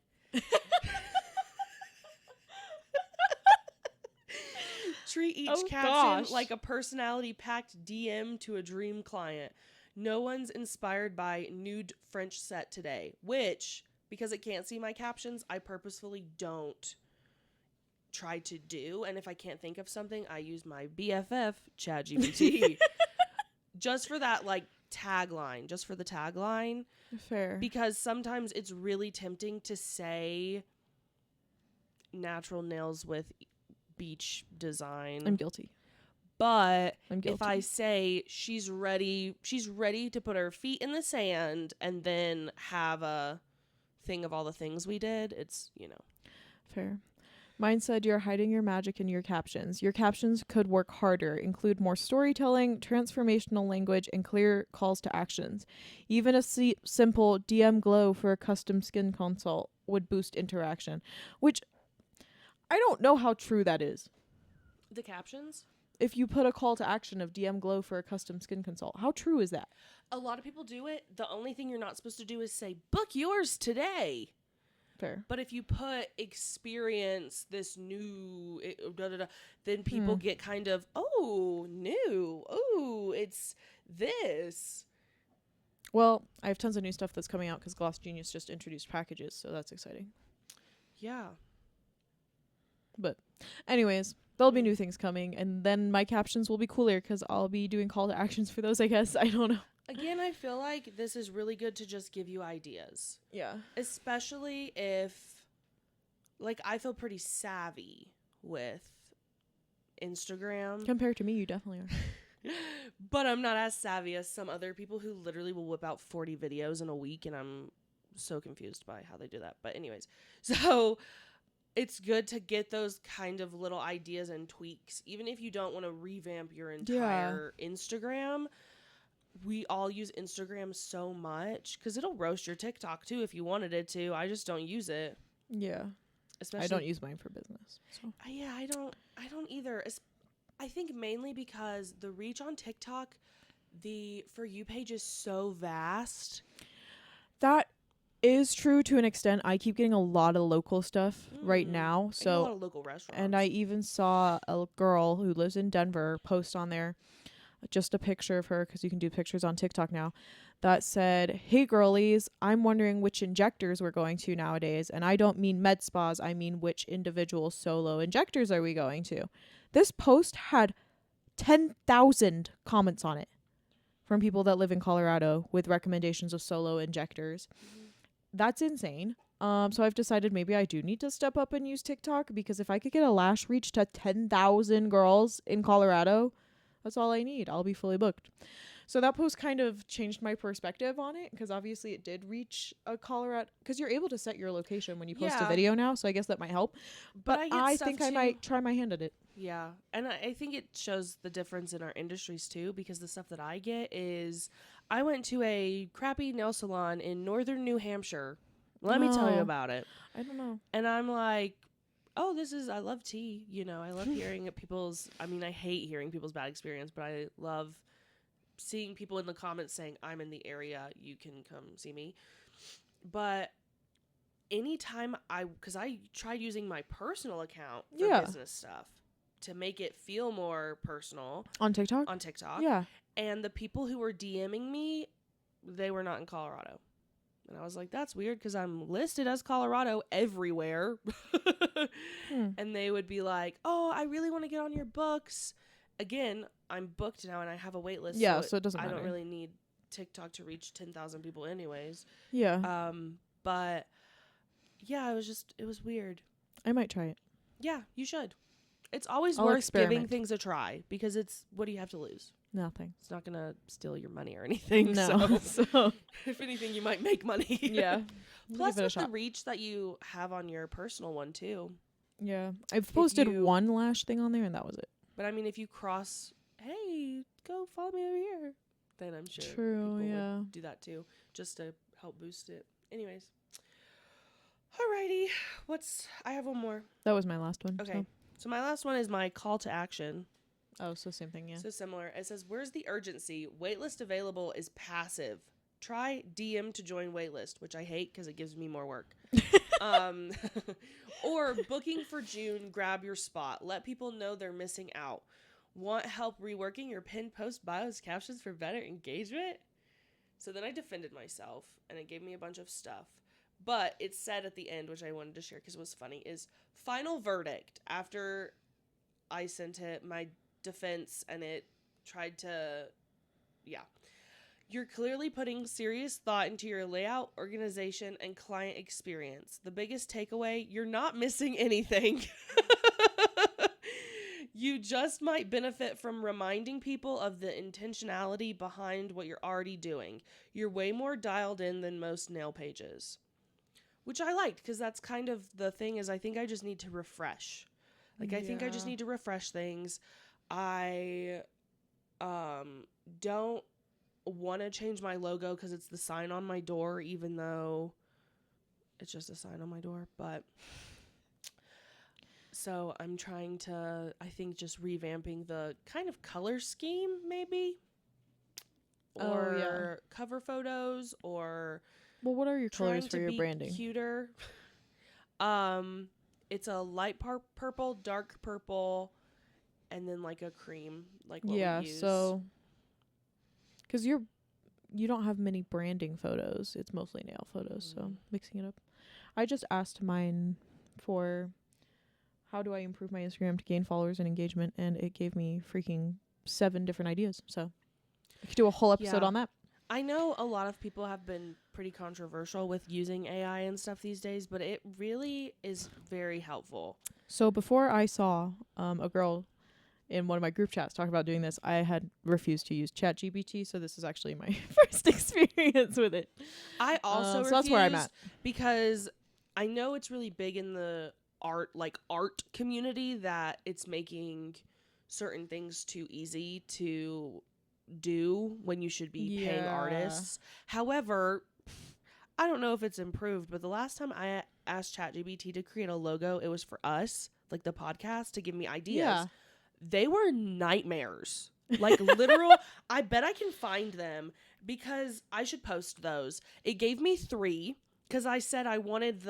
Treat each caption like a personality-packed DM to a dream client. No one's inspired by nude French set today, which, because it can't see my captions, I purposefully don't try to do. And if I can't think of something, I use my BFF, ChatGPT, just for that, like, tagline, just for the tagline. Fair. Because sometimes it's really tempting to say natural nails with beach design. I'm guilty. But if I say she's ready to put her feet in the sand and then have a thing of all the things we did, it's, Fair. Mine said you're hiding your magic in your captions. Your captions could work harder, include more storytelling, transformational language, and clear calls to actions. Even a simple DM glow for a custom skin consult would boost interaction, which I don't know how true that is. The captions? If you put a call to action of DM glow for a custom skin consult, how true is that? A lot of people do it. The only thing you're not supposed to do is say, book yours today. Fair. But if you put experience this new, then people get kind of, new. Oh, it's this. Well, I have tons of new stuff that's coming out because Gloss Genius just introduced packages, so that's exciting. Yeah. But anyways, there'll be new things coming, and then my captions will be cooler because I'll be doing call to actions for those, I guess. I don't know. Again, I feel like this is really good to just give you ideas. Yeah. Especially if, like, I feel pretty savvy with Instagram. Compared to me, you definitely are. But I'm not as savvy as some other people who literally will whip out 40 videos in a week, and I'm so confused by how they do that. But anyways, so it's good to get those kind of little ideas and tweaks. Even if you don't want to revamp your entire Instagram, we all use Instagram so much because it'll roast your TikTok too if you wanted it to. I just don't use it. Yeah. Especially I don't use mine for business. So. Yeah, I don't either. I think mainly because the reach on TikTok, the For You page is so vast. That is true to an extent. I keep getting a lot of local stuff right now. So a lot of local restaurants. And I even saw a girl who lives in Denver post on there just a picture of her, because you can do pictures on TikTok now, that said, "Hey girlies, I'm wondering which injectors we're going to nowadays. And I don't mean med spas. I mean which individual solo injectors are we going to?" This post had 10,000 comments on it from people that live in Colorado with recommendations of solo injectors. That's insane. So I've decided maybe I do need to step up and use TikTok, because if I could get a lash reach to 10,000 girls in Colorado, That's all I need. I'll be fully booked. So that post kind of changed my perspective on it, because obviously it did reach a Colorado, because you're able to set your location when you post a Yeah. video now, so I guess that might help. But I get I stuff think I too. might try my hand at it. Yeah. And I think it shows the difference in our industries too, because the stuff that I get is I went to a crappy nail salon in northern New Hampshire. Let me tell you Oh. about it. I don't know. And I'm like, oh, I love tea. You know, I love hearing I hate hearing people's bad experience, but I love seeing people in the comments saying, I'm in the area, you can come see me. But anytime because I tried using my personal account for business stuff to make it feel more personal. On TikTok? Yeah. And the people who were DMing me, they were not in Colorado. And I was like, that's weird, because I'm listed as Colorado everywhere. And they would be like, oh, I really want to get on your books. Again, I'm booked now and I have a wait list. Yeah, so it doesn't matter. I don't really need TikTok to reach 10,000 people anyways. Yeah. But yeah, it was weird. I might try it. Yeah, you should. It's always I'll worth giving experiment. things a try, because what do you have to lose? Nothing. It's not going to steal your money or anything. No. So if anything, you might make money. Yeah. Plus, with the reach that you have on your personal one, too. Yeah. I've posted one lash thing on there, and that was it. But, I mean, if you cross, hey, go follow me over here, then I'm sure people would do that, too, just to help boost it. Anyways. Alrighty. I have one more. That was my last one. Okay. So my last one is my call to action. Oh, so same thing, yeah. So similar. It says, where's the urgency? Waitlist available is passive. Try DM to join waitlist, which I hate because it gives me more work. Or booking for June, grab your spot. Let people know they're missing out. Want help reworking your pinned post bios captions for better engagement? So then I defended myself, and it gave me a bunch of stuff. But it said at the end, which I wanted to share because it was funny, is final verdict. After I sent it my defense and it tried to, you're clearly putting serious thought into your layout, organization, and client experience. The biggest takeaway, you're not missing anything. You just might benefit from reminding people of the intentionality behind what you're already doing. You're way more dialed in than most nail pages. Which I liked, because that's kind of the thing, is I think I just need to refresh. I think I just need to refresh things. I don't want to change my logo because it's the sign on my door, even though it's just a sign on my door. But so I'm trying to, I think, just revamping the kind of color scheme, maybe, or cover photos, or well, what are your colors for your branding? Cuter. It's a light purple, dark purple, and then like a cream, like what we use. So because you don't have many branding photos, it's mostly nail photos, so mixing it up. I just asked mine for how do I improve my Instagram to gain followers and engagement, and it gave me freaking 7 different ideas. So I could do a whole episode on that. I know a lot of people have been pretty controversial with using AI and stuff these days, but it really is very helpful. So before I saw a girl in one of my group chats talk about doing this, I had refused to use ChatGPT, so this is actually my first experience with it. I also refused, so that's where I'm at, because I know it's really big in the art community that it's making certain things too easy to do when you should be paying artists. However, I don't know if it's improved, but the last time I asked ChatGPT to create a logo, it was for us, like the podcast, to give me ideas. They were nightmares. Like literal, I bet I can find them because I should post those. It gave me 3 because I said I wanted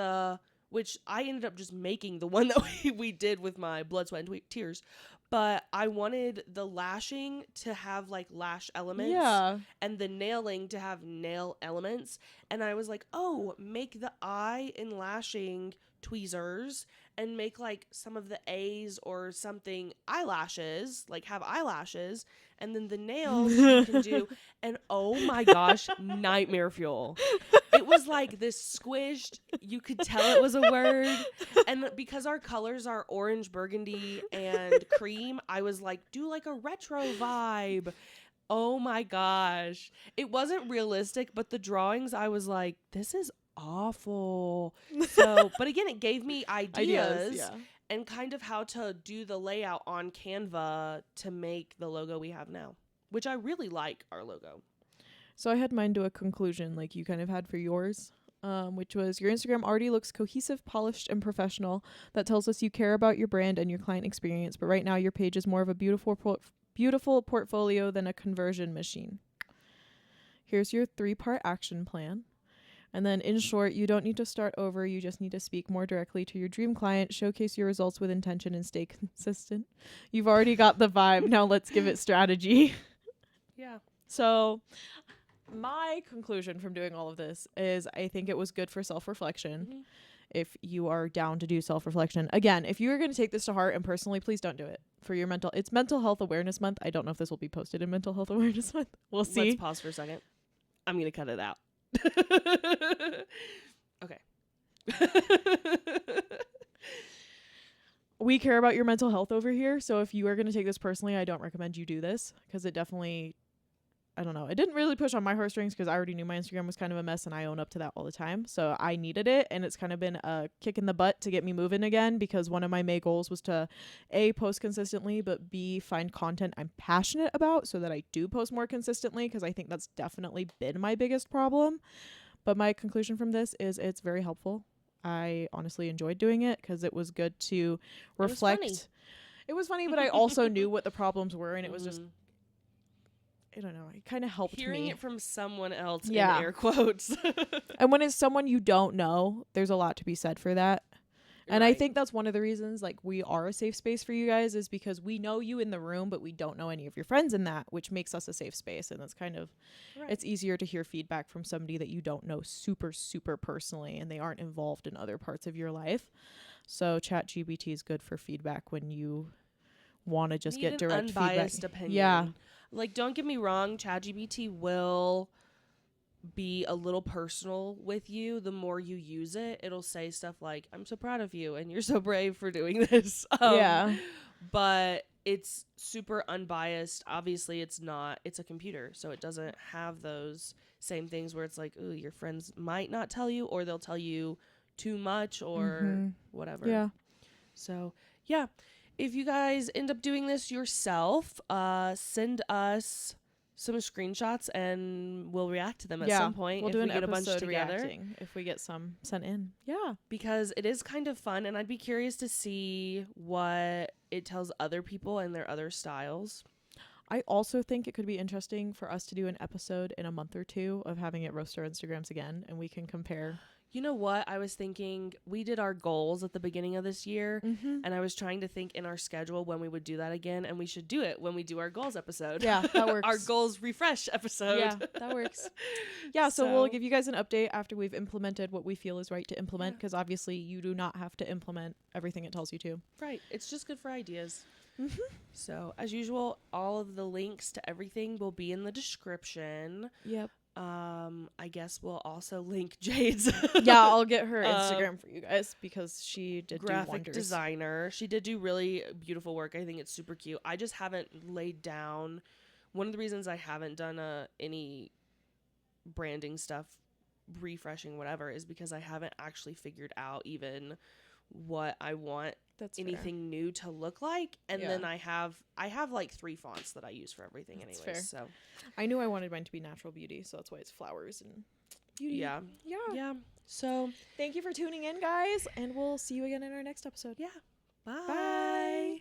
which I ended up just making the one that we did with my blood, sweat, and tears. But I wanted the lashing to have like lash elements and the nailing to have nail elements. And I was like, oh, make the eye and lashing tweezers and make like some of the A's or something eyelashes, like have eyelashes, and then the nails you can do. And oh my gosh, nightmare fuel. It was like this squished, you could tell it was a word. And because our colors are orange, burgundy, and cream, I was like, do like a retro vibe. Oh my gosh. It wasn't realistic, but the drawings, I was like, this is awful. So, but again, it gave me ideas yeah. and kind of how to do the layout on Canva to make the logo we have now, which I really like our logo. So I had mine to a conclusion like you kind of had for yours, which was your Instagram already looks cohesive, polished, and professional. That tells us you care about your brand and your client experience. But right now your page is more of a beautiful portfolio than a conversion machine. Here's your 3-part action plan. And then in short, you don't need to start over. You just need to speak more directly to your dream client, showcase your results with intention, and stay consistent. You've already got the vibe. Now let's give it strategy. Yeah. So my conclusion from doing all of this is I think it was good for self-reflection. Mm-hmm. If you are down to do self-reflection. Again, if you are going to take this to heart and personally, please don't do it. For your it's Mental Health Awareness Month. I don't know if this will be posted in Mental Health Awareness Month. We'll see. Let's pause for a second. I'm going to cut it out. Okay. We care about your mental health over here. So if you are going to take this personally, I don't recommend you do this because it definitely, I don't know. It didn't really push on my heartstrings because I already knew my Instagram was kind of a mess and I own up to that all the time. So I needed it. And it's kind of been a kick in the butt to get me moving again because one of my main goals was to A, post consistently, but B, find content I'm passionate about so that I do post more consistently because I think that's definitely been my biggest problem. But my conclusion from this is it's very helpful. I honestly enjoyed doing it because it was good to reflect. It was funny, but I also knew what the problems were and it was just, I don't know, it kind of helped hearing me. it from someone else in Yeah. air quotes. And when it's someone you don't know, there's a lot to be said for that. And I Right. think that's one of the reasons like we are a safe space for you guys is because we know you in the room, but we don't know any of your friends in that, which makes us a safe space. And it's kind of, Right. it's easier to hear feedback from somebody that you don't know super, super personally and they aren't involved in other parts of your life. So ChatGPT is good for feedback when you want to just Need get an direct unbiased feedback. opinion. Yeah. Like, don't get me wrong, ChatGPT will be a little personal with you. The more you use it, it'll say stuff like, I'm so proud of you and you're so brave for doing this. Yeah. But it's super unbiased. Obviously, it's a computer, so it doesn't have those same things where it's like, ooh, your friends might not tell you or they'll tell you too much or whatever. Yeah. So, yeah. If you guys end up doing this yourself, send us some screenshots and we'll react to them at some point. We'll if do we an get a bunch episode together. reacting if we get some sent in. Yeah. Because it is kind of fun and I'd be curious to see what it tells other people and their other styles. I also think it could be interesting for us to do an episode in a month or two of having it roast our Instagrams again and we can compare. You know what? I was thinking we did our goals at the beginning of this year and I was trying to think in our schedule when we would do that again and we should do it when we do our goals episode. Yeah, that works. Our goals refresh episode. Yeah, that works. Yeah, so we'll give you guys an update after we've implemented what we feel is right to implement because obviously you do not have to implement everything it tells you to. Right. It's just good for ideas. So, as usual, all of the links to everything will be in the description. Yep. I guess we'll also link Jade's Yeah, I'll get her Instagram for you guys because she did graphic do wonders. designer. She did do really beautiful work. I think it's super cute. I just haven't laid down. One of the reasons I haven't done any branding stuff, refreshing, whatever, is because I haven't actually figured out even what I want anything new to look like. And then I have like 3 fonts that I use for everything anyways. Fair. So I knew I wanted mine to be natural beauty, so that's why it's flowers and beauty. Yeah. So thank you for tuning in, guys, and we'll see you again in our next episode. yeah. Bye. Bye.